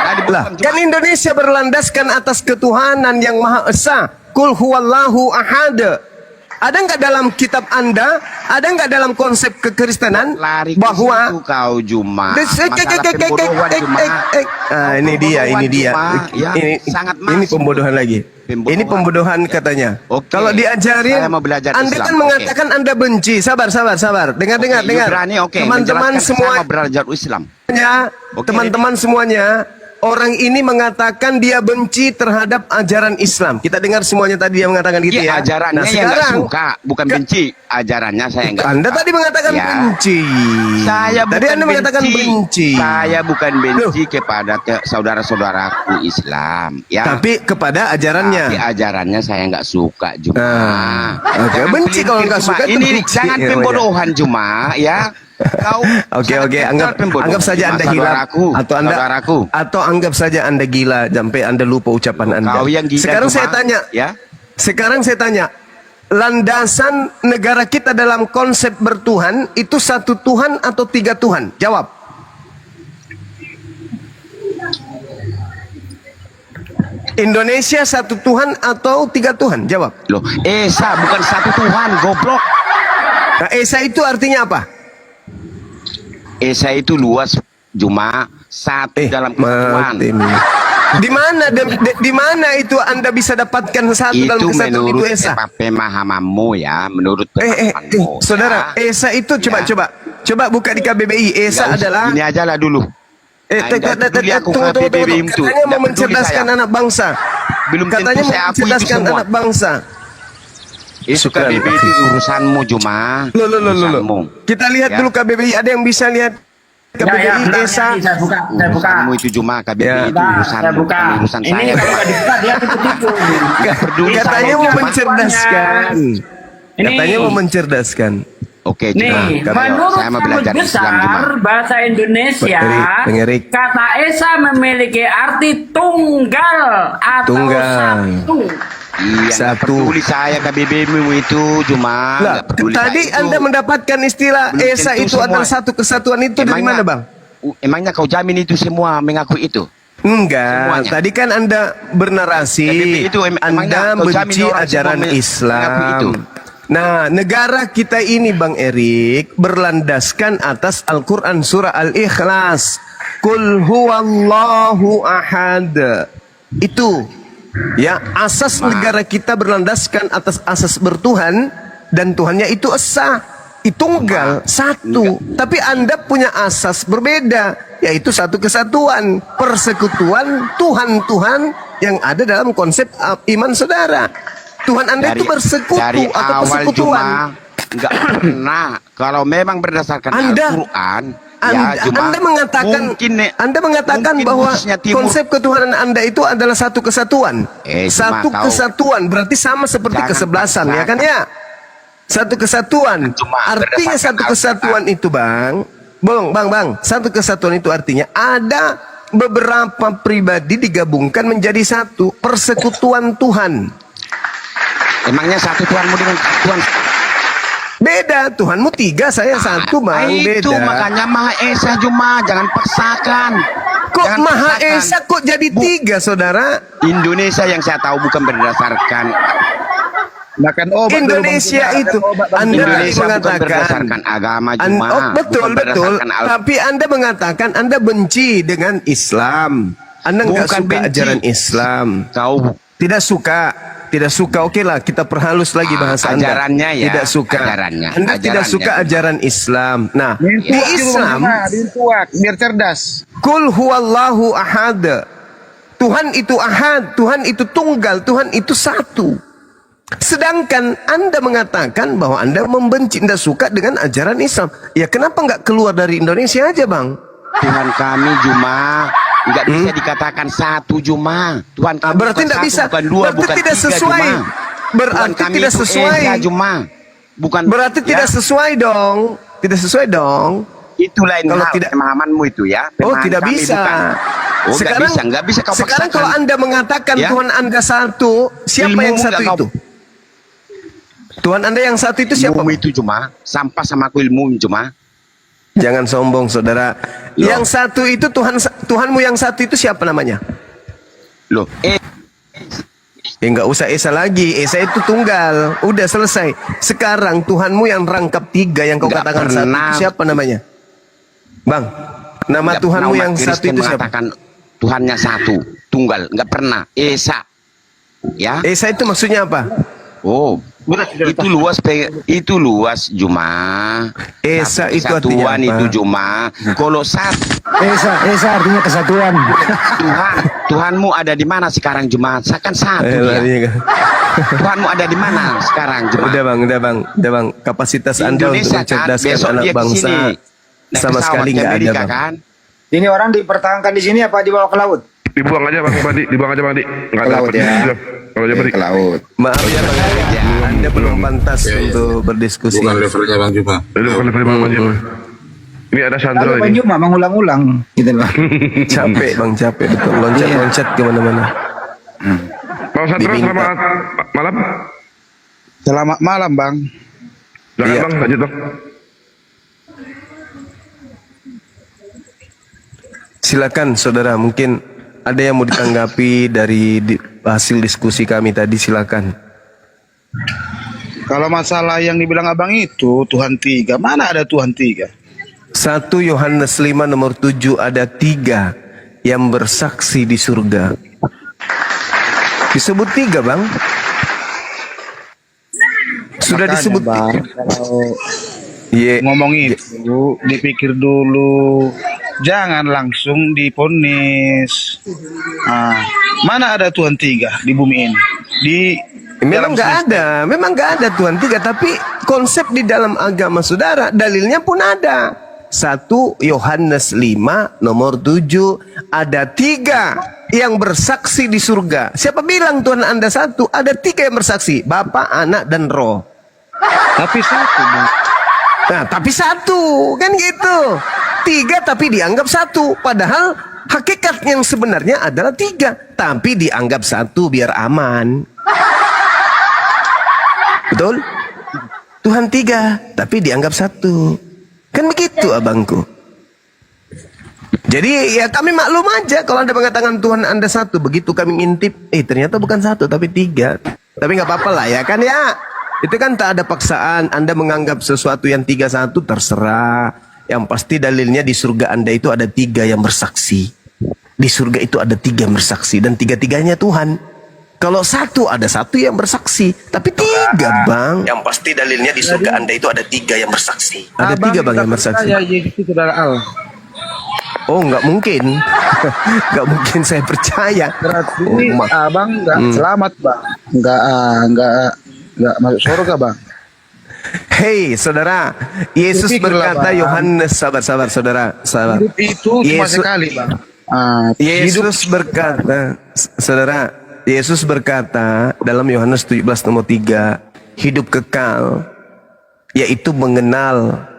Tadi Lah, bukan kan Indonesia berlandaskan atas ketuhanan yang Maha Esa. Kul huwallahu ahad. Ada nggak dalam kitab Anda, ada nggak dalam konsep kekristenan lari ke bahwa situ kau Juma. Masalah pembodohan Juma. ini dia, Juma, ya, sangat ini masuk. pembodohan lagi. Pembodohan. Ini pembodohan katanya. Oke. Kalau diajarin, Saya mau belajar Anda Islam. kan mengatakan Anda benci. Sabar. Dengar. Berani, oke. Teman-teman Menjelaskan saya semua. mau belajar Islam. Oke, Teman-teman semuanya, orang ini mengatakan dia benci terhadap ajaran Islam. Kita dengar semuanya tadi dia mengatakan gitu Iya, ya. ajarannya yang nggak suka, bukan benci. Ajarannya saya nggak Anda suka. tadi mengatakan Ya. benci. Saya tadi bukan Anda mengatakan benci. Saya bukan benci kepada saudara-saudaraku Islam, ya. Tapi kepada ajarannya. Tapi ajarannya saya nggak suka juga. Oke, Jangan benci kalau pelintir nggak cuma. suka itu Ini benci. jangan Ya, pembodohan cuma, ya. Kau Oke, sangat anggap saja Anda gila saudaraku. atau anggap saja Anda gila sampai Anda lupa ucapan Anda. Kau yang gila Sekarang cuma, saya tanya, ya. Sekarang saya tanya, landasan negara kita dalam konsep bertuhan itu satu Tuhan atau tiga Tuhan? Jawab. Indonesia satu Tuhan atau tiga Tuhan? Jawab. Loh, Esa bukan satu Tuhan, goblok. Nah, Esa itu artinya apa? Esa itu luas, cuma satu dalam kesatuan. Di mana itu Anda bisa dapatkan satu dalam Itu kesatuan itu menurut Esa? pemahamanmu ya, menurut pemahamanmu. Saudara, ya. Esa itu coba buka di KBBI. Esa Nggak usah, adalah Ini aja lah dulu. katanya mau mencerdaskan anak bangsa. Belum Katanya tentu saya akui itu mencerdaskan semua. anak bangsa. Itu KBBI itu urusanmu cuma. Loh. Kita lihat Ya. dulu KBBI, ada yang bisa lihat KBBI bentar, Esa. saya buka. Urusanmu itu cuma KBBI Ya. itu urusanmu, Saya buka. bukan urusan Ini saya. kalau nggak dibuka dia tipu-tipu. Nggak peduli Katanya saya mau cuma. mencerdaskan. Ini. Katanya mau mencerdaskan. Oke, Nih, cuma menurut saya mau Kamus belajar Islam cuma. Besar Bahasa Indonesia, Bang Erik. kata Esa memiliki arti tunggal atau Tunggal. satu. Iya, nggak Satu. peduli saya KBBI-mu itu cuma. Lah, nggak peduli tadi saya itu. Anda mendapatkan istilah Belum Esa tentu itu semua. adalah satu kesatuan itu dari mana, Bang? Emangnya kau jamin itu semua mengakui itu? Enggak, Semuanya. tadi kan Anda bernarasi, KBBI itu emangnya Anda kau jamin benci orang ajaran semua mengaku itu? Islam. Nah, negara kita ini, Bang Erik, berlandaskan atas Al-Quran surah Al-Ikhlas. Qul huwallahu ahad. Itu, ya, asas negara kita berlandaskan atas asas bertuhan, dan Tuhannya itu esa. Tunggal, satu. Tapi Anda punya asas berbeda, yaitu satu kesatuan, persekutuan, Tuhan-Tuhan yang ada dalam konsep iman saudara. Tuhan Anda itu bersekutu dari atau awal persekutuan. cuma nggak pernah. Kalau memang berdasarkan Al-Quran, Anda mengatakan bahwa konsep ketuhanan Anda itu adalah satu kesatuan. Satu kesatuan berarti sama seperti kesebelasan, ya kan ya? Satu kesatuan. Artinya satu kesatuan itu, Bang. Satu kesatuan itu artinya ada beberapa pribadi digabungkan menjadi satu, persekutuan Tuhan. Emangnya satu Tuhanmu dengan Tuhan? Beda, Tuhanmu 3, saya 1, Bang. Itu beda. makanya Maha Esa cuma, jangan paksakan. Kok Jangan Maha paksakan. Esa kok jadi 3, saudara? Indonesia yang saya tahu bukan berdasarkan Makan obat Indonesia itu Anda Indonesia bukan mengatakan berdasarkan agama cuma. betul. Tapi Anda mengatakan Anda benci dengan Islam. Anda nggak Bukan suka benci. ajaran Islam. Kau Tidak suka. Oke lah, kita perhalus lagi bahasa Anda. ajarannya ya. Tidak suka. Anda tidak suka ajaran Islam. Nah, di Islam biar cerdas. Kul huwallahu ahad. Tuhan itu ahad, Tuhan itu tunggal, Tuhan itu satu. Sedangkan Anda mengatakan bahwa Anda membenci, Anda suka dengan ajaran Islam. Ya kenapa nggak keluar dari Indonesia aja, Bang? Tuhan kami cuma nggak bisa dikatakan satu cuma. Tuhan kami Berarti bukan tidak satu, bisa. bukan dua, Berarti bukan tidak tiga sesuai. cuma. Berarti Tuhan kami tidak itu sesuai. Esa cuma. Bukan. Berarti tidak sesuai dong. Tidak sesuai dong. Itu lain Kalau hal, tidak- pemahamanmu itu ya. Oh, Pemahaman tidak kami bisa. bukan. Nggak bisa kau sekarang paksakan. kalau Anda mengatakan Ya. Tuhan Anda satu, siapa Ilmumu yang satu nggak itu? Tuhan Anda yang satu itu siapa? Ilmu itu cuma sampah sama aku ilmu cuma. Jangan sombong, saudara. Loh. Yang satu itu Tuhanmu yang satu itu siapa namanya? Loh, Nggak usah Esa lagi. Esa itu tunggal. Udah selesai. Sekarang Tuhanmu yang rangkap 3 yang kau Nggak katakan satu pernah. itu siapa namanya? Bang, nama nggak Tuhanmu pernah yang umat satu Kristen itu siapa? mengatakan Tuhannya satu, tunggal, nggak pernah. Esa, ya. Esa itu maksudnya apa? Oh, itu luas cuma. Esa itu artinya Satuan apa? itu cuma. Kalau satu Esa artinya kesatuan. Tuhanmu ada di mana sekarang cuma? Kan satu ya. larinya kan. Tuhanmu ada di mana sekarang cuma? Udah bang. Kapasitas Anda untuk Indonesia kan, mencerdaskan besok anak dia bangsa kesini. Naik sama pesawat sekali ke nggak ada, Amerika, bang. kan? Ini orang dipertahankan di sini apa dibawa ke laut? Dibuang aja Bang Badi, dibuang aja Bang Di. Enggak Ke laut dapat ya. Kalau aja Badi. Ke laut. Maaf ya bang, Anda belum pantas untuk berdiskusi. Bukan levelnya Bang Juma. Itu bukan level Bang Badi. Ini ada Sandro Kalau Bang ini. Juma mengulang-ulang gitu loh. Capek bang, capek betul. Loncat kemana-mana. Bang Sandro, Diminta. selamat malam. Selamat malam Bang. Jangan Iya. Bang, lanjut Bang. Silakan saudara, mungkin ada yang mau ditanggapi dari hasil diskusi kami tadi, silakan. Kalau masalah yang dibilang Abang itu Tuhan 3, mana ada Tuhan 3? 1 Yohanes 5 nomor 7 ada 3 yang bersaksi di surga. Disebut 3 bang. Sudah Makanya, disebut Bang, 3. kalau Iya. ngomong itu dipikir dulu, jangan langsung diponis. Mana ada Tuhan 3 di bumi ini? Memang dalam nggak ada Tuhan 3, tapi konsep di dalam agama saudara, dalilnya pun ada. 1 Yohanes 5 nomor 7 ada 3 yang bersaksi di surga. Siapa bilang Tuhan Anda satu? Ada 3 yang bersaksi, Bapa, Anak, dan Roh. Tapi satu, Bang. Nah, tapi 1 kan gitu. 3 tapi dianggap 1, padahal hakikat yang sebenarnya adalah 3, tapi dianggap 1 biar aman. Betul? Tuhan 3 tapi dianggap 1. Kan begitu abangku. Jadi ya kami maklum aja kalau Anda mengatakan Tuhan Anda 1, begitu kami ngintip, ternyata bukan 1 tapi 3. Tapi nggak apa-apa lah ya kan ya. Itu kan tak ada paksaan. Anda menganggap sesuatu yang 3 1 terserah. Yang pasti dalilnya di surga Anda itu ada 3 yang bersaksi. Di surga itu ada 3 yang bersaksi dan 3-3-nya Tuhan. Kalau 1 ada 1 yang bersaksi, tapi 3 bang. Yang pasti dalilnya di surga Anda itu ada 3 yang bersaksi. Ada 3 bang yang bersaksi. Ya, Yesus itu adalah Allah. Oh nggak mungkin, nggak mungkin saya percaya. Berarti Oh, Abang nggak selamat Bang, nggak masuk surga Bang. Hei saudara, Yesus Berpikirlah, berkata, Bang. Yohanes, sabar saudara, sabar. Hidup itu cuma sekali, Bang. Hidup Yesus berkata, saudara, Yesus berkata dalam Yohanes 17 nomor 3, hidup kekal yaitu mengenal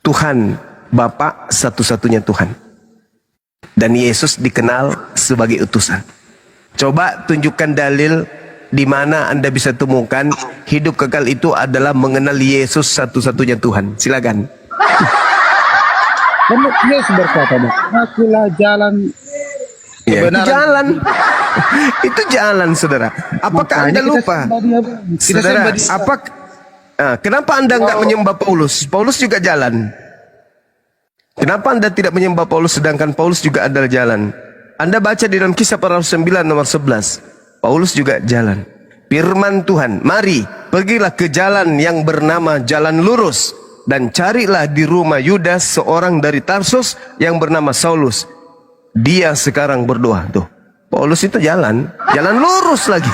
Tuhan Bapa satu-satunya Tuhan, dan Yesus dikenal sebagai utusan. Coba tunjukkan dalil di mana Anda bisa temukan hidup kekal itu adalah mengenal Yesus satu-satunya Tuhan. Silakan. Yesus berkata, Bang, akulah jalan Ya, itu kebenaran. jalan. Itu jalan, saudara. Apakah Anda Makanya kita lupa? sembah dia, Bang. Kita Saudara, sembah dia. kenapa Anda nggak menyembah Paulus? Paulus juga jalan. Kenapa Anda tidak menyembah Paulus sedangkan Paulus juga adalah jalan? Anda baca di dalam Kisah Para Rasul 9 nomor 11. Paulus juga jalan. Firman Tuhan, mari pergilah ke jalan yang bernama jalan lurus dan carilah di rumah Yudas seorang dari Tarsus yang bernama Saulus. Dia sekarang berdoa. Tuh, Paulus itu jalan lurus lagi.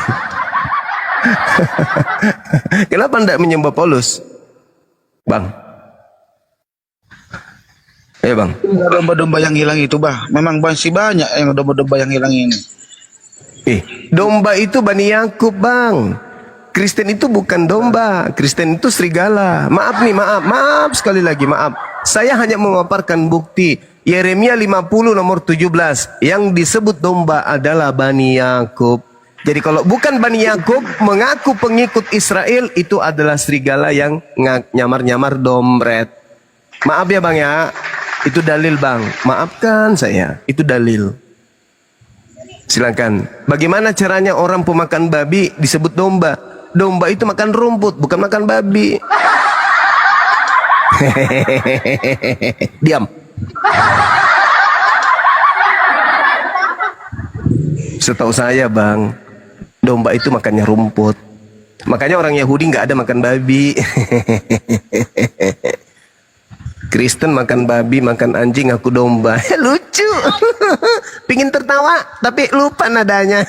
Kenapa Anda menyembah Paulus, Bang? Bang. Domba-domba yang hilang itu, Bang. Memang masih banyak yang domba-domba yang hilang ini. Domba itu Bani Yakub, Bang. Kristen itu bukan domba, Kristen itu serigala. Maaf nih, maaf sekali lagi, maaf. Saya hanya memaparkan bukti. Yeremia 50 nomor 17, yang disebut domba adalah Bani Yakub. Jadi kalau bukan Bani Yakub mengaku pengikut Israel, itu adalah serigala yang nyamar-nyamar dompet. Maaf ya, Bang ya. Itu dalil, Bang. Maafkan saya, itu dalil. Silakan. Bagaimana caranya orang pemakan babi disebut domba? Domba itu makan rumput, bukan makan babi. Diam. Setahu saya, Bang, domba itu makannya rumput. Makanya orang Yahudi nggak ada makan babi. Kristen makan babi, makan anjing, aku domba. Lucu. Pingin tertawa, tapi lupa nadanya.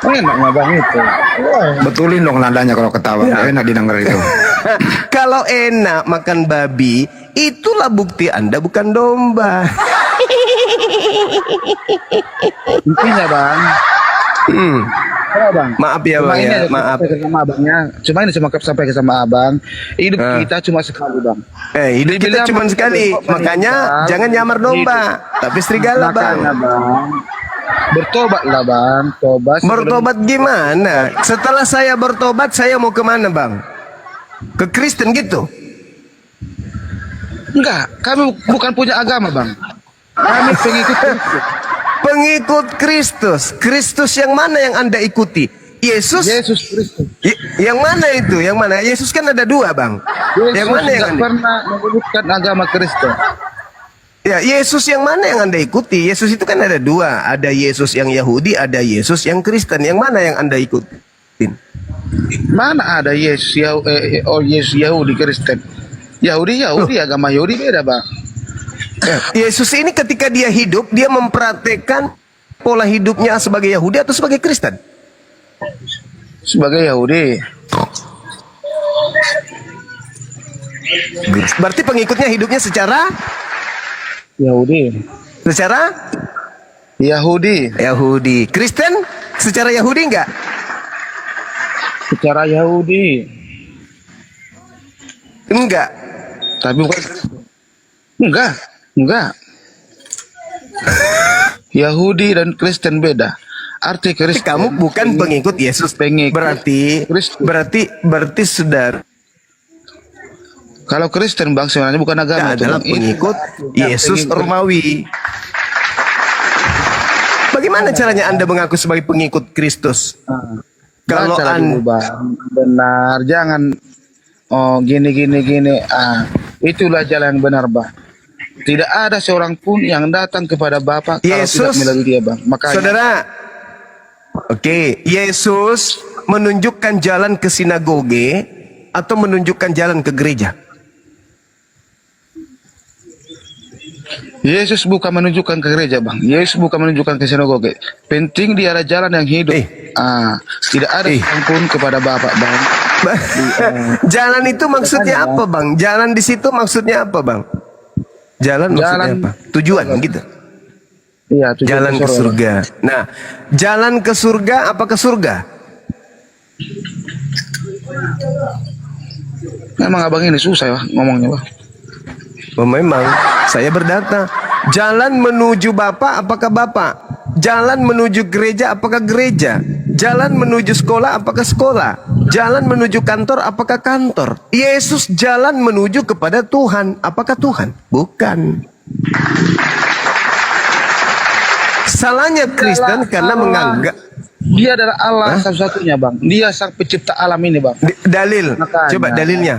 Enaknya, Bang, itu. Betulin dong nadanya kalau ketawa. Enak didengar itu. Kalau enak makan babi, itulah bukti Anda bukan domba. Intinya, Bang. Ya, Bang. Maaf ya, Cuma Bang ini ya, aja maaf. sampai sama abangnya. Cuma ini cuma sampai sama abang. Hidup kita cuma sekali, Bang. Hidup kita Dibilang cuma sekali. Makanya jangan nyamar domba, tapi serigala, Bang. Makanya, Bang. Bertobatlah, Bang. Tobat. Bertobat gimana? Setelah saya bertobat, saya mau kemana, Bang? Ke Kristen gitu? Enggak, kami bukan punya agama, Bang. Kami pengikut Kristus. Pengikut Kristus. Kristus yang mana yang Anda ikuti? Yesus? Yesus Kristus. Yang mana itu? Yang mana? Yesus kan ada dua, Bang. Yesus Yang mana yang tidak Anda? pernah menyebutkan agama Kristen. Ya, Yesus yang mana yang Anda ikuti? Yesus itu kan ada dua. Ada Yesus yang Yahudi, ada Yesus yang Kristen. Yang mana yang Anda ikuti? Mana ada Yesus Yesus Yahudi Kristen? Yahudi agama Yahudi beda, Bang. Yesus ini ketika dia hidup, dia mempraktekkan pola hidupnya sebagai Yahudi atau sebagai Kristen? Sebagai Yahudi. Berarti pengikutnya hidupnya secara Yahudi. Yahudi. Kristen secara Yahudi enggak? Secara Yahudi. Enggak. Tapi bukan. Enggak. Yahudi dan Kristen beda. Arti Kristen. Kamu bukan pengikut Yesus. Berarti saudara. Kalau Kristen, Bang, sebenarnya bukan agama, Adalah pengikut Yesus Romawi. Bagaimana caranya Anda mengaku sebagai pengikut Kristus? Kalau Anda Bang, benar, jangan gini. Itulah jalan yang benar, Bang. Tidak ada seorang pun yang datang kepada Bapa kalau tidak melalui dia, Bang. Makanya, saudara, Yesus menunjukkan jalan ke sinagoge atau menunjukkan jalan ke gereja? Yesus bukan menunjukkan ke gereja, Bang. Yesus bukan menunjukkan ke sinagoge. Penting dia ada jalan yang hidup. Tidak ada ampun kepada Bapa, Bang. Jalan itu maksudnya apa, Bang? Jalan di situ maksudnya apa, Bang? Jalan maksudnya apa? Tujuan gitu. Iya, tujuan jalan ke surga. Nah, jalan ke surga apa ke surga? Memang abang ini susah ya ngomongnya, Bang. Memang saya berdata. Jalan menuju Bapa apakah Bapa? Jalan menuju gereja apakah gereja? Jalan menuju sekolah apakah sekolah? Jalan menuju kantor apakah kantor? Yesus jalan menuju kepada Tuhan. Apakah Tuhan? Bukan. Salahnya Kristen karena menganggap dia adalah Allah satu-satunya, Bang. Dia sang pencipta alam ini, Bang. Dalil. Makanya. Coba dalilnya.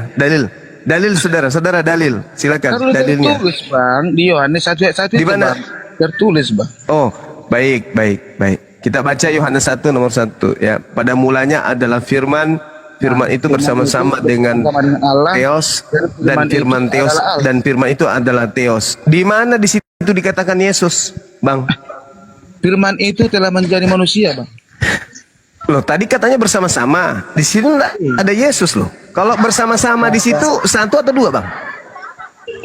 Dalil saudara dalil. Silakan Kalau dalilnya. tertulis, Bang, di Yohanes 1:1 Di mana? Bang, tertulis, Bang. Oh, baik. Kita baca Yohanes 1 nomor 1 ya. Pada mulanya adalah firman itu bersama-sama dengan Allah, Theos dan firman Theos dan firman itu adalah Theos. Di mana di situ dikatakan Yesus, Bang? Firman itu telah menjadi manusia, Bang. Loh, tadi katanya bersama-sama. Di sini ada Yesus loh. Kalau bersama-sama di situ satu atau dua, Bang?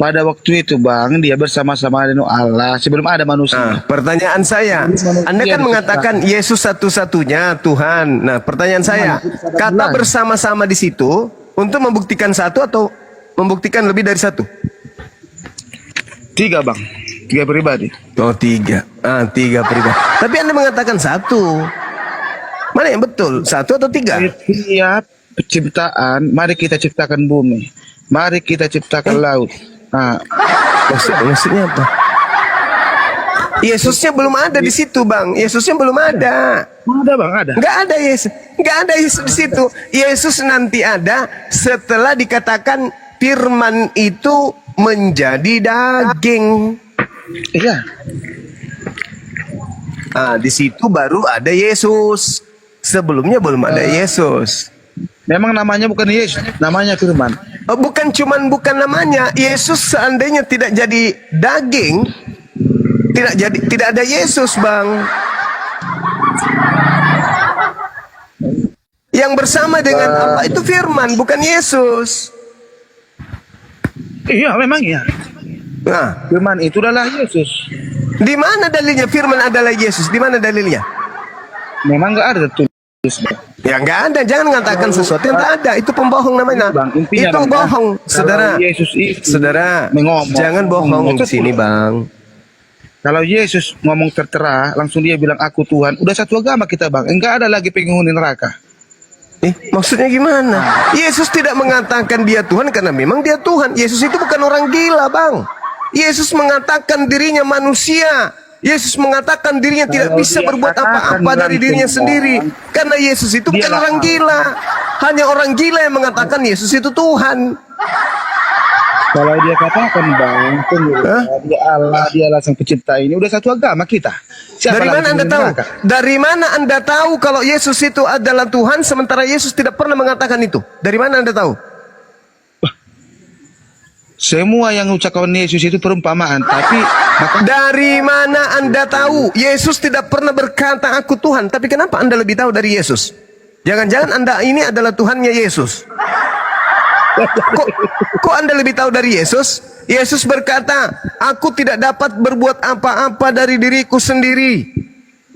Pada waktu itu, Bang, dia bersama-sama dengan Allah sebelum ada manusia. Pertanyaan saya, Anda kan mengatakan Yesus satu-satunya Tuhan. Nah, pertanyaan saya, kata bersama-sama di situ untuk membuktikan satu atau membuktikan lebih dari satu? 3, Bang. 3 pribadi. Oh, 3. 3 pribadi. Tapi Anda mengatakan satu. Mana yang betul? 1 atau 3? Setiap penciptaan, mari kita ciptakan bumi. Mari kita ciptakan laut. Maksudnya apa? Yesusnya belum ada di situ, Bang. Yesusnya belum ada. Ada, Bang, ada. Nggak ada Yesus. Nggak ada Yesus di situ. Yesus nanti ada setelah dikatakan firman itu menjadi daging. Iya. Di situ baru ada Yesus. Sebelumnya belum ada Yesus. Memang namanya bukan Yesus, namanya firman. Bukan namanya. Yesus seandainya tidak jadi daging, tidak ada Yesus, Bang. Yang bersama dengan apa itu firman, bukan Yesus. Iya, memang iya. Nah, Firman itu adalah Yesus. di mana dalilnya firman adalah Yesus? Di mana dalilnya? Memang nggak ada tertulis, Bang. Ya nggak ada. Jangan mengatakan sesuatu yang tak ada. Itu pembohong namanya. Bang, intinya, Itu Bang, bohong, saudara. Yesus itu Saudara, ngomong, jangan bohong di sini, Bang. Kalau Yesus ngomong tertera, langsung dia bilang aku Tuhan. Udah satu agama kita, Bang. Enggak ada lagi penghuni neraka. Maksudnya gimana? Yesus tidak mengatakan dia Tuhan karena memang dia Tuhan. Yesus itu bukan orang gila, Bang. Yesus mengatakan dirinya manusia. Yesus mengatakan dirinya tidak bisa berbuat apa-apa dari dirinya sendiri. Karena Yesus itu bukan orang gila. Hanya orang gila yang mengatakan Yesus itu Tuhan. Kalau dia katakan, Bang, dia Allah, dia sang pencipta ini, udah satu agama kita. Siapa Dari mana lagi Anda tahu? neraka? Dari mana Anda tahu kalau Yesus itu adalah Tuhan sementara Yesus tidak pernah mengatakan itu? Dari mana Anda tahu? Semua yang ucapkan Yesus itu perumpamaan, tapi Dari mana Anda tahu? Yesus tidak pernah berkata aku Tuhan. Tapi kenapa Anda lebih tahu dari Yesus? Jangan-jangan Anda ini adalah Tuhannya Yesus. Kok Anda lebih tahu dari Yesus? Yesus berkata, aku tidak dapat berbuat apa-apa dari diriku sendiri.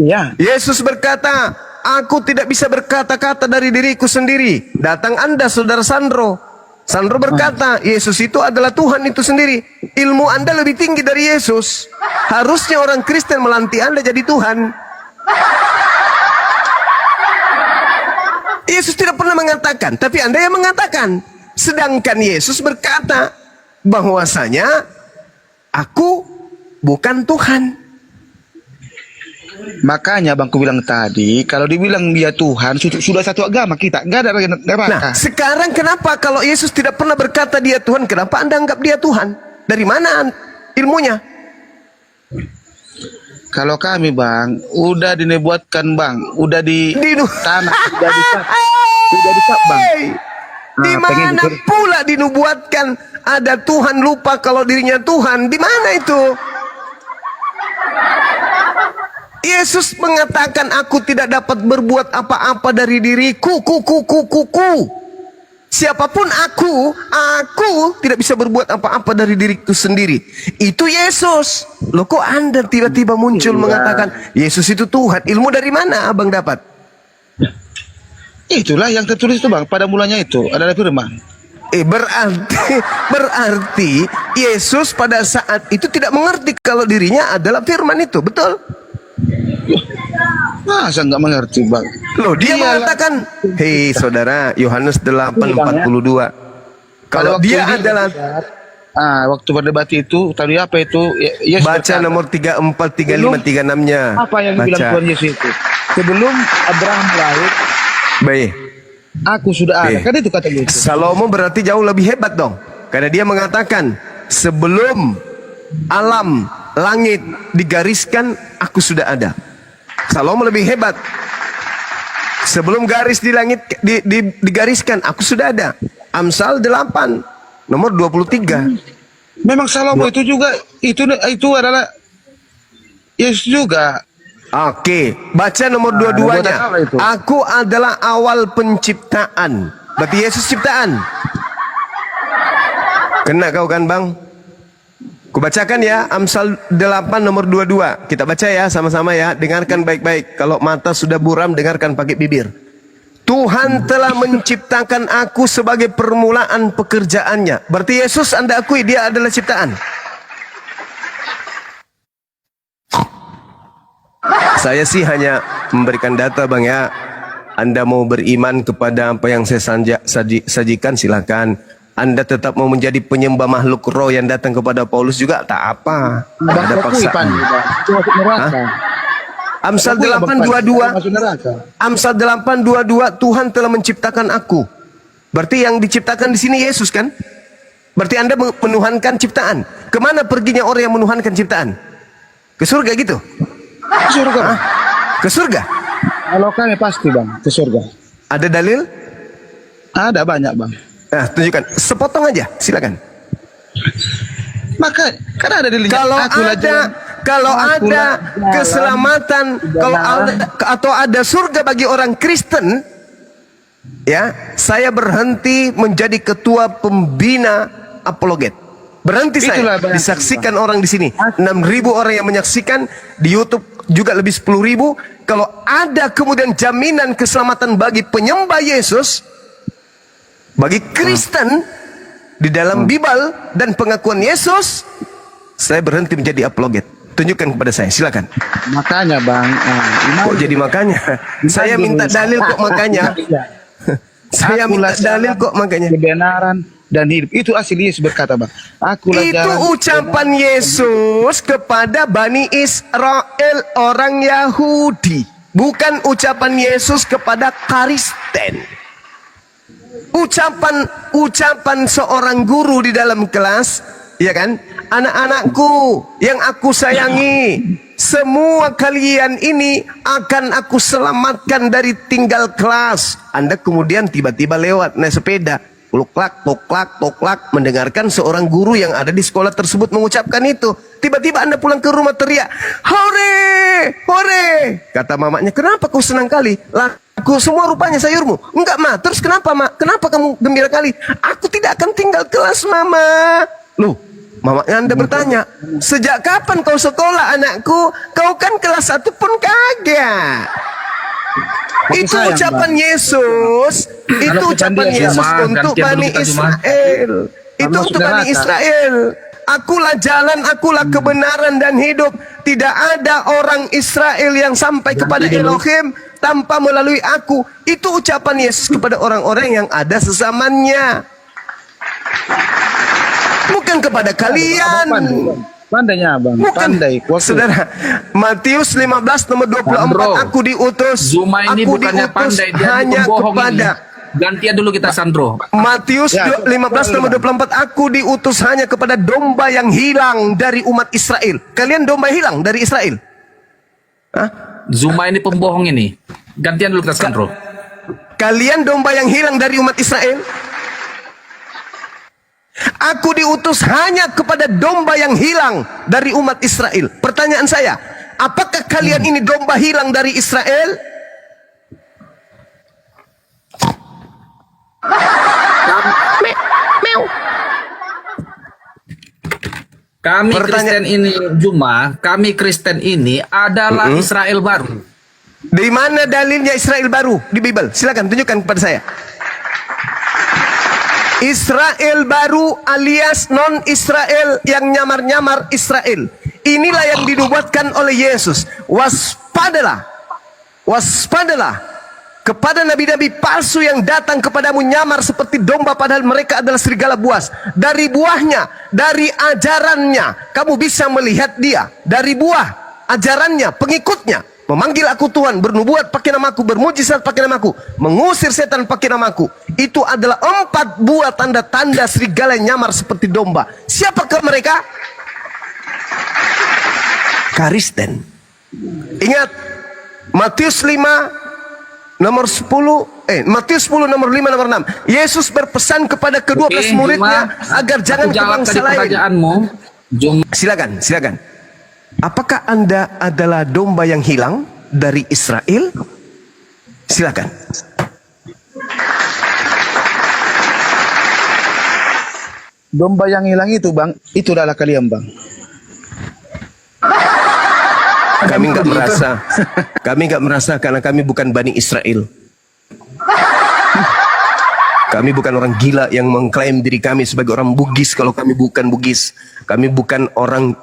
ya, Yesus berkata, aku tidak bisa berkata-kata dari diriku sendiri. Datang Anda, saudara Sandro. Sandro berkata, Yesus itu adalah Tuhan itu sendiri. Ilmu Anda lebih tinggi dari Yesus. Harusnya orang Kristen melantik Anda jadi Tuhan. Yesus tidak pernah mengatakan, tapi Anda yang mengatakan. Sedangkan Yesus berkata bahwasanya aku bukan Tuhan. makanya Bang, aku bilang tadi, kalau dibilang dia Tuhan, sudah satu agama kita, nggak ada neraka. Nah, sekarang kenapa kalau Yesus tidak pernah berkata dia Tuhan, kenapa Anda anggap dia Tuhan? Dari mana ilmunya? Kalau kami, Bang, udah dinebuatkan, Bang, udah di tanah, udah di Bang. Di mana pula dinubuatkan ada Tuhan lupa kalau dirinya Tuhan? Di mana itu? Yesus mengatakan aku tidak dapat berbuat apa-apa dari diriku. Siapapun aku tidak bisa berbuat apa-apa dari diriku sendiri. Itu Yesus. Loh, kok Anda tiba-tiba muncul mengatakan Yesus itu Tuhan? Ilmu dari mana abang dapat? Itulah yang tertulis itu bang. Pada mulanya itu adalah firman. Berarti Yesus pada saat itu tidak mengerti kalau dirinya adalah firman itu, betul? Masa nggak mengerti bang? Loh, dia mengatakan, hei saudara, Yohanes 8:42. Kalau dia adalah waktu berdebat itu tadi apa itu? Yesus baca berkata, nomor 34, 35, 36-nya. apa yang dibilang Tuhan Yesus itu? Sebelum Abraham lahir, baik. aku sudah ada. Kan itu kata Yesus. Salomo berarti jauh lebih hebat dong. Karena dia mengatakan, sebelum alam langit digariskan, aku sudah ada. Salomo lebih hebat. Sebelum garis di langit digariskan, aku sudah ada. Amsal 8 nomor 23. Memang Salomo itu juga itu adalah Yesus juga. Oke, baca nomor 22-nya. Aku adalah awal penciptaan. Berarti Yesus ciptaan. Kena kau kan bang? Kubacakan ya, Amsal 8 nomor 22. Kita baca ya sama-sama ya. Dengarkan baik-baik. Kalau mata sudah buram, dengarkan pakai bibir. Tuhan telah menciptakan aku sebagai permulaan pekerjaannya. Berarti Yesus Anda akui dia adalah ciptaan. Saya sih hanya memberikan data bang ya. Anda mau beriman kepada apa yang saya sajikan silakan. Anda tetap mau menjadi penyembah makhluk roh yang datang kepada Paulus juga tak apa. Ada paksaan. Amsal 8:22. Amsal 8:22 Tuhan telah menciptakan aku. Berarti yang diciptakan di sini Yesus kan? Berarti Anda menuhankan ciptaan. Kemana perginya orang yang menuhankan ciptaan? Ke surga gitu? Ke surga. Ke surga? Kalau kami pasti bang ke surga. Ada dalil? Ada banyak bang. Nah, tunjukkan. Sepotong aja, silakan. Maka kan ada di kalau ada keselamatan, atau ada surga bagi orang Kristen, ya, saya berhenti menjadi ketua pembina apologet. Berhenti saya. Disaksikan orang di sini. 6.000 orang yang menyaksikan, di YouTube juga lebih 10.000. Kalau ada kemudian jaminan keselamatan bagi penyembah Yesus, bagi Kristen di dalam Bible dan pengakuan Yesus, saya berhenti menjadi apologet. Tunjukkan kepada saya, silakan. Makanya bang, kok jadi makanya? Saya minta dalil kok makanya. Saya minta dalil kok makanya. Kebenaran dan hidup itu asli Yesus berkata bang. Itu ucapan Yesus kepada Bani Israel orang Yahudi, bukan ucapan Yesus kepada Kristen. Ucapan seorang guru di dalam kelas, ya kan? Anak-anakku yang aku sayangi, semua kalian ini akan aku selamatkan dari tinggal kelas. Anda kemudian tiba-tiba lewat naik sepeda, toklak, mendengarkan seorang guru yang ada di sekolah tersebut mengucapkan itu. Tiba-tiba Anda pulang ke rumah teriak, hore, hore. Kata mamanya, kenapa kau senang kali? Lah, aku semua rupanya sayurmu. Enggak, Ma. Terus kenapa, Ma? Kenapa kamu gembira kali? Aku tidak akan tinggal kelas, Mama. Loh, mamanya Anda bertanya, sejak kapan kau sekolah, anakku? Kau kan kelas 1 pun kagak. Itu ucapan Yesus. Itu ucapan Yesus untuk Bani Israel. Itu untuk Bani Israel. Akulah jalan, akulah kebenaran dan hidup. Tidak ada orang Israel yang sampai kepada Elohim tanpa melalui aku. Itu ucapan Yesus kepada orang-orang yang ada sezamannya, bukan kepada kalian. Pandainya abang, pandai. Saudara, Matius 15 nomor 24, aku diutus. Zuma ini aku bukannya diutus pandai, dia hanya kepada ini. Gantian dulu kita Sandro. Matius 15 nomor 24, aku diutus hanya kepada domba yang hilang dari umat Israel. Kalian domba hilang dari Israel? Hah? Zuma ini pembohong ini. Gantian dulu kita Sandro. Kalian domba yang hilang dari umat Israel? Aku diutus hanya kepada domba yang hilang dari umat Israel. Pertanyaan saya, apakah kalian ini domba hilang dari Israel? Kami Kristen ini, Juma, kami Kristen ini adalah Israel baru. Di mana dalilnya Israel baru di Bible? Silakan tunjukkan kepada saya. Israel baru alias non-Israel yang nyamar-nyamar Israel. Inilah yang dinubuatkan oleh Yesus. Waspadalah, waspadalah kepada nabi-nabi palsu yang datang kepadamu nyamar seperti domba padahal mereka adalah serigala buas. Dari buahnya, dari ajarannya kamu bisa melihat dia. Dari buah ajarannya, pengikutnya. Memanggil aku Tuhan, bernubuat pakai namaku, bermujizat pakai namaku, mengusir setan pakai namaku. Itu adalah 4 buah tanda-tanda serigala yang nyamar seperti domba. Siapakah mereka? Kristen. Ingat Matius 5 nomor 10, Matius 10 nomor 5 nomor 6. Yesus berpesan kepada ke-12 muridnya agar jangan ke bangsa lain. Silakan, silakan. Apakah Anda adalah domba yang hilang dari Israel? Silakan. Domba yang hilang itu, Bang, itu adalah kalian, Bang. Kami nggak merasa, kami nggak merasa karena kami bukan Bani Israel. Kami bukan orang gila yang mengklaim diri kami sebagai orang Bugis kalau kami bukan Bugis. Kami bukan orang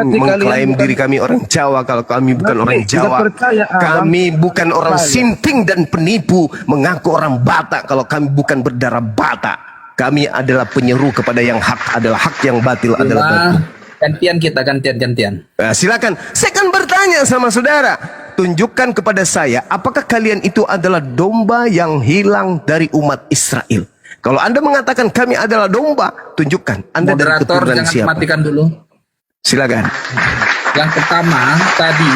mengklaim diri kami orang Jawa kalau kami bukan orang Jawa. Kami bukan orang simping dan penipu mengaku orang Batak kalau kami bukan berdarah Batak. Kami adalah penyeru kepada yang hak adalah hak, yang batil adalah batil. Gantian kita, gantian. Nah, silakan. Saya akan bertanya sama saudara. Tunjukkan kepada saya, apakah kalian itu adalah domba yang hilang dari umat Israel? Kalau Anda mengatakan kami adalah domba, tunjukkan Anda dari Moderator, keturunan jangan siapa? matikan dulu. Silakan. Yang pertama tadi,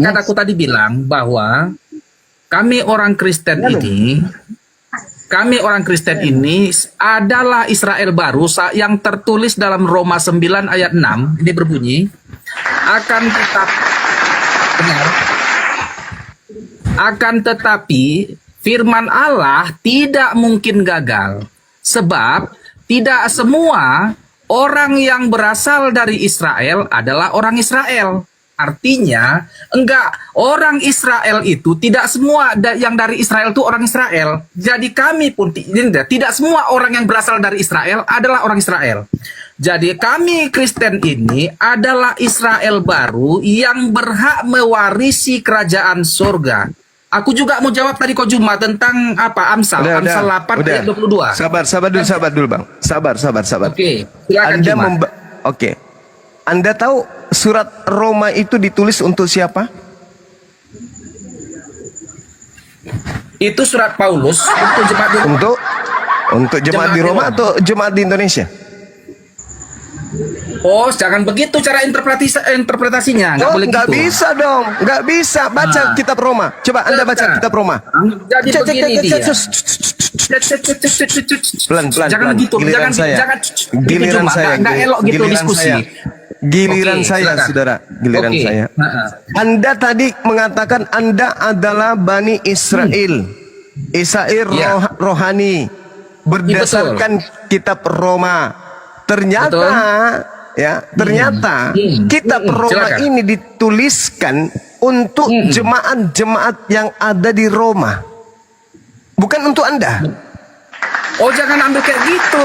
kan aku tadi bilang bahwa kami orang Kristen ini adalah Israel baru yang tertulis dalam Roma 9 ayat 6. Ini berbunyi, akan tetapi firman Allah tidak mungkin gagal, sebab tidak semua orang yang berasal dari Israel adalah orang Israel. Artinya, orang Israel itu tidak semua yang dari Israel itu orang Israel. Jadi kami pun tidak semua orang yang berasal dari Israel adalah orang Israel. Jadi kami Kristen ini adalah Israel baru yang berhak mewarisi kerajaan surga. Aku juga mau jawab tadi kok Juma tentang apa Amsal 8 ayat 22. Sabar dulu Bang. Sabar. Oke, silakan Juma. Oke. Anda tahu surat Roma itu ditulis untuk siapa? Itu surat Paulus untuk jemaat di Roma. Untuk jemaat di Roma atau jemaat di Indonesia? Oh, jangan begitu cara interpretasinya. Nggak boleh nggak gitu. bisa dong, nggak bisa. Baca kitab Roma. Coba Anda baca kitab Roma. Jadi begini dia. Pelan. Jangan gitu. Giliran saya. Giliran saya. Nggak elok gitu diskusi. Giliran saya, saudara. Giliran saya. Anda tadi mengatakan Anda adalah Bani Israel. Israel rohani. Berdasarkan kitab Roma. Ternyata kitab Roma ini dituliskan untuk jemaat-jemaat yang ada di Roma. Bukan untuk Anda. Oh, jangan ambil kayak gitu.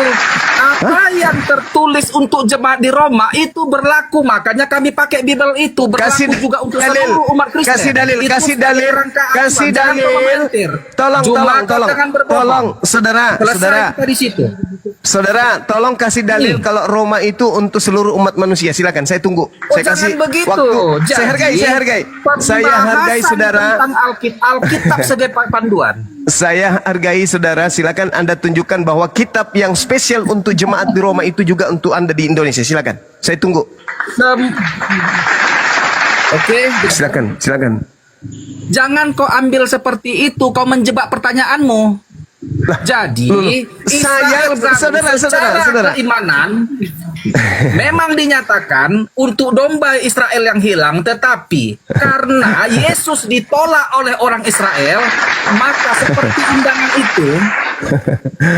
Apa yang tertulis untuk jemaat di Roma itu berlaku, makanya kami pakai Bible itu berlaku juga untuk seluruh umat Kristen. Kasih dalil. Tolong, saudara, tolong kasih dalil kalau Roma itu untuk seluruh umat manusia. Silakan, saya tunggu. Saya kasih begitu. Waktu. Saya hargai saudara. Tentang Alkitab sebagai panduan. Saya hargai saudara. Silakan Anda tunjukkan bahwa kitab yang spesial untuk jemaat di Roma itu juga untuk Anda di Indonesia. Silakan. Saya tunggu. Oke. Silakan. Jangan kau ambil seperti itu, kau menjebak pertanyaanmu. Jadi Israel secara keimanan memang dinyatakan untuk domba Israel yang hilang, tetapi karena Yesus ditolak oleh orang Israel, maka seperti undangan itu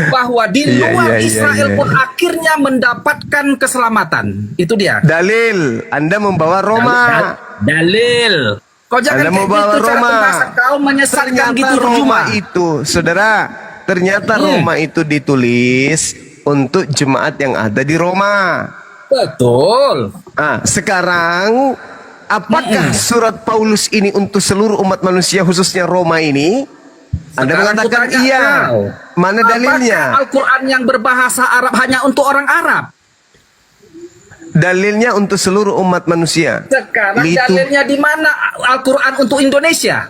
bahwa di luar Israel pun akhirnya mendapatkan keselamatan. Itu dia. Dalil, Anda membawa Roma. Dalil. Kau jangan Anda membawa gitu, Roma. kau menyesatkan Ternyata gitu Roma Juma. itu, saudara. Ternyata Roma itu ditulis untuk jemaat yang ada di Roma. Betul. Sekarang apakah surat Paulus ini untuk seluruh umat manusia khususnya Roma ini? Anda Sekarang mengatakan kutanya iya. kau, Mana dalilnya? apakah Al-Quran yang berbahasa Arab hanya untuk orang Arab? Dalilnya untuk seluruh umat manusia. Sekarang dalilnya di mana Al-Quran untuk Indonesia?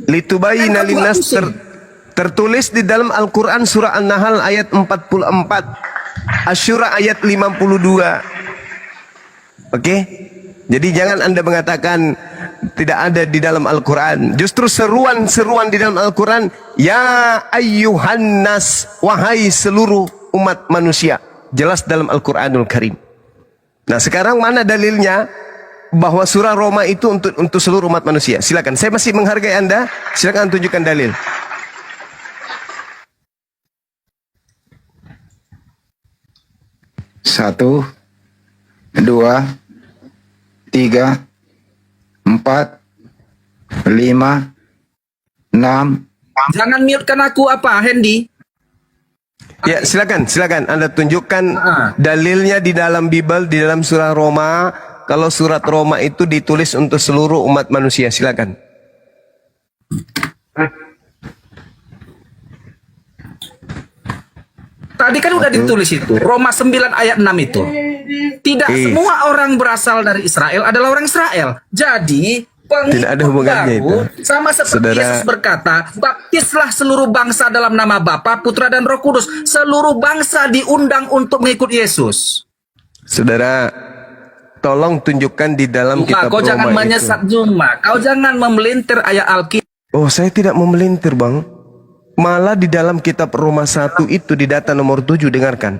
Litubayyina linnas tertulis di dalam Al-Quran surah An-Nahl ayat 44, Asy-Syura ayat 52. Oke? Jadi jangan Anda mengatakan tidak ada di dalam Al-Quran. Justru seruan-seruan di dalam Al-Quran, ya ayyuhan nas, wahai seluruh umat manusia. Jelas dalam Al-Quranul Karim. Nah, sekarang mana dalilnya bahwa surah Roma itu untuk seluruh umat manusia? Silakan, saya masih menghargai Anda. Silakan tunjukkan dalil. Satu, dua, tiga, empat, lima, enam. Jangan mute-kan aku apa, Hendy? Ya, silakan Anda tunjukkan dalilnya di dalam Bible, di dalam surah Roma. Kalau surat Roma itu ditulis untuk seluruh umat manusia, silakan. Tadi kan udah ditulis itu, Roma 9 ayat 6 itu. Tidak semua orang berasal dari Israel adalah orang Israel. Jadi, tidak ada hubungannya itu. Sama seperti Yesus berkata, baptislah seluruh bangsa dalam nama Bapa, Putra dan Roh Kudus. Seluruh bangsa diundang untuk mengikut Yesus. Saudara, tolong tunjukkan di dalam kitab kau Roma jangan menyesat Juma. Kau jangan memelintir ayat Alkitab. Oh, saya tidak memelintir, Bang. Malah di dalam kitab Roma 1 itu di data nomor 7, dengarkan.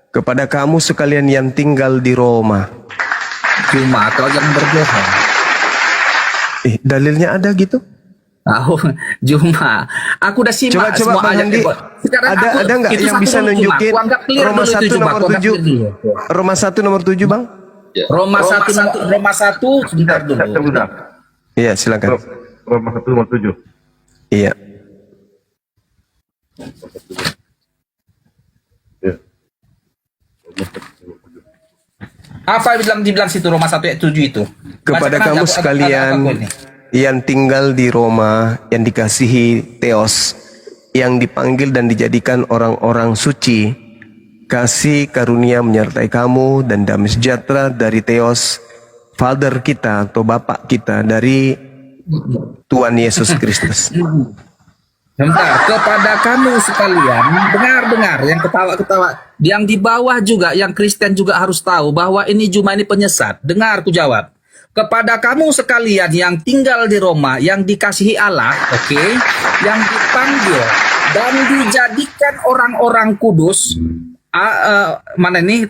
Kepada kamu sekalian yang tinggal di Roma. Juma, kau jangan berbohong. Dalilnya ada gitu? Juma, aku udah simak coba semua Bang ayat. Andi, Sekarang ada nggak yang bisa nunjukin Roma 1 nomor 7? Roma 1 nomor 7, Bang? Roma 1 sebentar dulu. Iya, silakan. Roma 1 nomor 7. Iya. Apa yang dibilang situ Roma 1 ayat 7 itu? Kepada kamu sekalian yang tinggal di Roma, yang dikasihi Theos, yang dipanggil dan dijadikan orang-orang suci, kasih karunia menyertai kamu dan damai sejahtera dari Theos, Father kita atau Bapak kita, dari Tuhan Yesus Kristus. Sebentar, kepada kamu sekalian, dengar yang ketawa-ketawa, yang di bawah juga, yang Kristen juga harus tahu bahwa ini Juma ini penyesat. Dengar, ku jawab. Kepada kamu sekalian yang tinggal di Roma, yang dikasihi Allah, yang dipanggil dan dijadikan orang-orang kudus,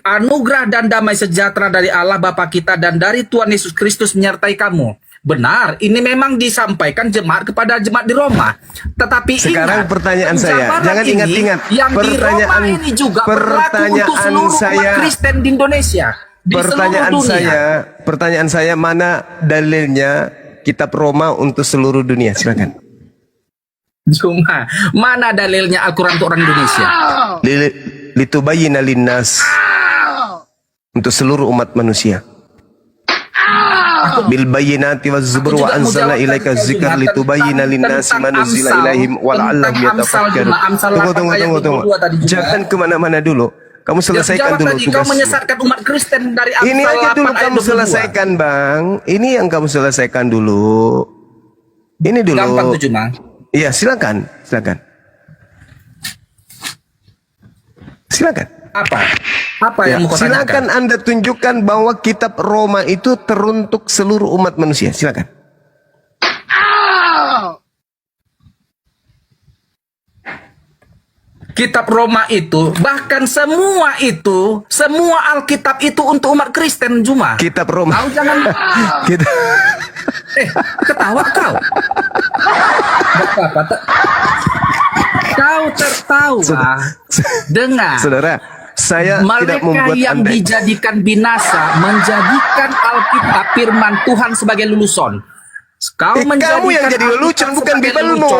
anugerah dan damai sejahtera dari Allah Bapa kita dan dari Tuhan Yesus Kristus menyertai kamu. Benar, ini memang disampaikan jemaat kepada jemaat di Roma. Tetapi sekarang ingat, pertanyaan saya, jangan ingat-ingat. Yang di Roma ini juga berlaku untuk seluruh umat Kristen di Indonesia. Di Pertanyaan saya, mana dalilnya kitab Roma untuk seluruh dunia? Silakan. Cuma, mana dalilnya Al-Quran untuk orang Indonesia? Litubayyina linnas, untuk seluruh umat manusia. Bil bayyinati waz zubur wa anzalna ilaika dzikra litubayyina linnasi ma nuzila ilaihim wa la'allahum yatafakkarun. Tunggu. Jangan kemana-mana dulu. Kamu selesaikan dulu tugasmu. Kau menyesatkan umat Kristen dari Amsal 8 ini aja dulu kamu 22. selesaikan, Bang. Ini yang kamu selesaikan dulu. Ini dulu. Gampang tuh cuma. Iya, silakan. Apa yang mau kau silakan tanyakan? Anda tunjukkan bahwa kitab Roma itu teruntuk seluruh umat manusia. Silakan. Kitab Roma itu, bahkan semua Alkitab itu untuk umat Kristen cuma. Kitab Roma. Kau jangan Kita ketawa kau. Apa? Kau tertawa dengan Saudara, saya tidak mereka membuat yang Anda dijadikan binasa, menjadikan Alkitab firman Tuhan sebagai lulusan. Kau kamu yang jadi lelucon, bukan Bibelmu.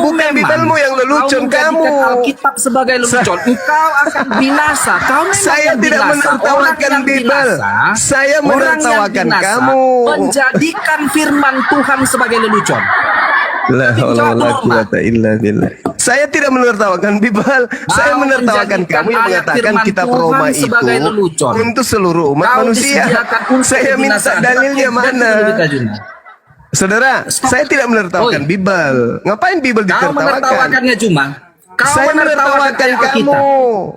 Bukan Bibelmu yang lelucon, kamu. Alkitab sebagai lelucon. Engkau akan binasa. Kau memang Saya yang tidak binasa. menertawakan Orang yang Bibel. binasa, Saya orang yang menertawakan binasa kamu. menjadikan firman Tuhan sebagai lelucon. La haula wala quwata illa billah. Saya tidak menertawakan Bibel. Saya menertawakan menjadikan kamu yang ayat mengatakan firman kitab Tuhan Roma itu sebagai lelucon. untuk seluruh umat Kau manusia. disediakan untuk Saya minta kebinasaan. dalilnya mana? Saudara, saya tidak menertawakan Oi. Bibel. Ngapain Bibel Kau ditertawakan? menertawakannya cuma. Kau Saya menertawakan kamu. Alkitab.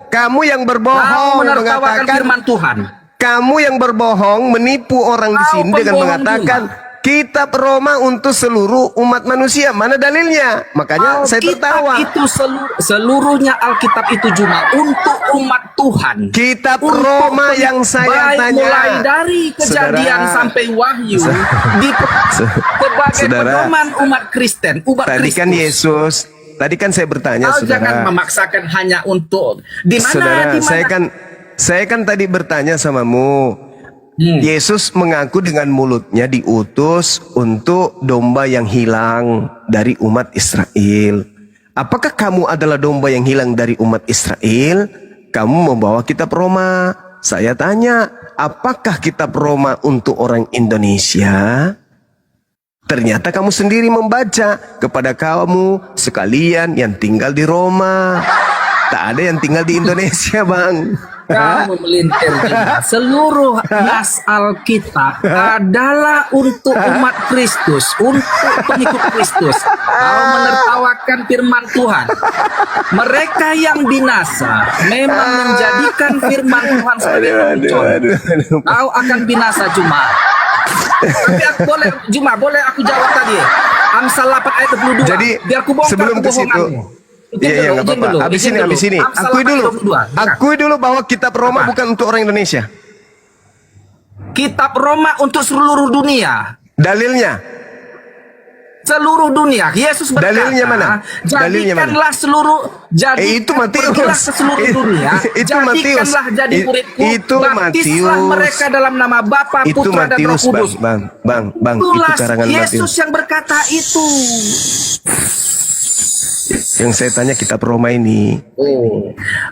Kamu yang Kau berbohong menertawakan mengatakan firman Tuhan. kamu yang berbohong menipu orang di Kau sini dengan pembohong mengatakan kitab Roma untuk seluruh umat manusia. Mana dalilnya? Makanya saya tertawa. Itu seluruhnya Alkitab itu cuma untuk umat Tuhan. Kitab Untuk Roma yang saya baik tanya. mulai dari Kejadian Saudara. sampai Wahyu sebagai Saudara. pedoman umat Kristen, umat Tadi kan Kristus. Tadi kan saya bertanya, Kau jangan saudara. memaksakan hanya untuk di mana Saudara, di mana. saya kan tadi bertanya samamu. Yesus mengaku dengan mulutnya diutus untuk domba yang hilang dari umat Israel. Apakah kamu adalah domba yang hilang dari umat Israel? Kamu membawa kitab Roma. Saya tanya, apakah kitab Roma untuk orang Indonesia? Ternyata kamu sendiri membaca kepada kamu sekalian yang tinggal di Roma. Tak ada yang tinggal di Indonesia, Bang. Kamu melintir juga. Seluruh nas Alkitab adalah untuk umat Kristus, untuk pengikut Kristus. Kau menertawakan firman Tuhan. Mereka yang binasa memang menjadikan firman Tuhan sebagai lelucon. Kau akan binasa cuma. Tapi aku boleh aku jawab tadi. Amsal 8 ayat 22. Jadi biar aku bongkar sebelum ke situ, iya nggak apa-apa. Habis ini. Akui dulu bahwa kitab Roma bukan untuk orang Indonesia. Kitab Roma untuk seluruh dunia. Dalilnya? Seluruh dunia. Yesus berkata, Dalilnya mana? Dalilnya mana? jadikanlah seluruh itu Matius. pergilah ke seluruh dunia. Itu Matius. Jadikanlah jadi muridku. Itu Baptislah Matius. mereka dalam nama Bapa, Itu Putra dan Roh Matius, Kudus. Bang. Itu Itulah karangan Yesus Matius. yang berkata itu. Yang saya tanya kitab Roma ini.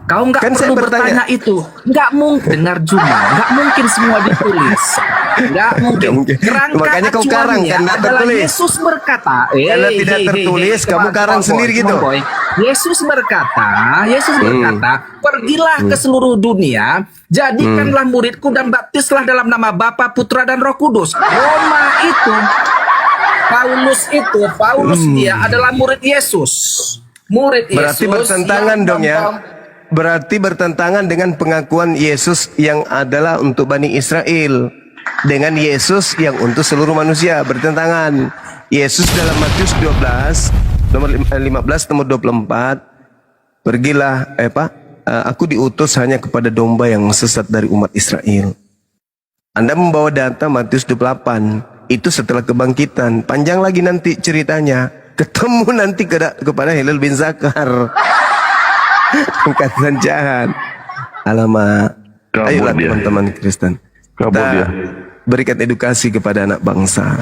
Kau nggak Kan saya perlu bertanya bertanya. itu. Nggak mungkin dengar Juma. Nggak mungkin semua ditulis. Nggak mungkin. Kerangka Makanya kau karang, acuannya kan tidak adalah tertulis. Yesus berkata. Karena tidak tertulis, kamu karang sendiri gitu. Yesus berkata, pergilah ke seluruh dunia, jadikanlah muridku dan baptislah dalam nama Bapa, Putra dan Roh Kudus. Roma itu, Paulus dia adalah murid Yesus. Murid Yesus. Berarti bertentangan yang dong ya. Berarti bertentangan dengan pengakuan Yesus yang adalah untuk Bani Israel dengan Yesus yang untuk seluruh manusia. Bertentangan. Yesus dalam Matius 12 nomor 15 nomor 24, pergilah aku diutus hanya kepada domba yang sesat dari umat Israel. Anda membawa data Matius 28, itu setelah kebangkitan. Panjang lagi nanti ceritanya. Ketemu nanti kepada Hilal bin Zakar. Angkatan jahat. Alamak. Kabur Ayolah dia. teman-teman Kristen. Kabur Kita dia. berikan edukasi kepada anak bangsa.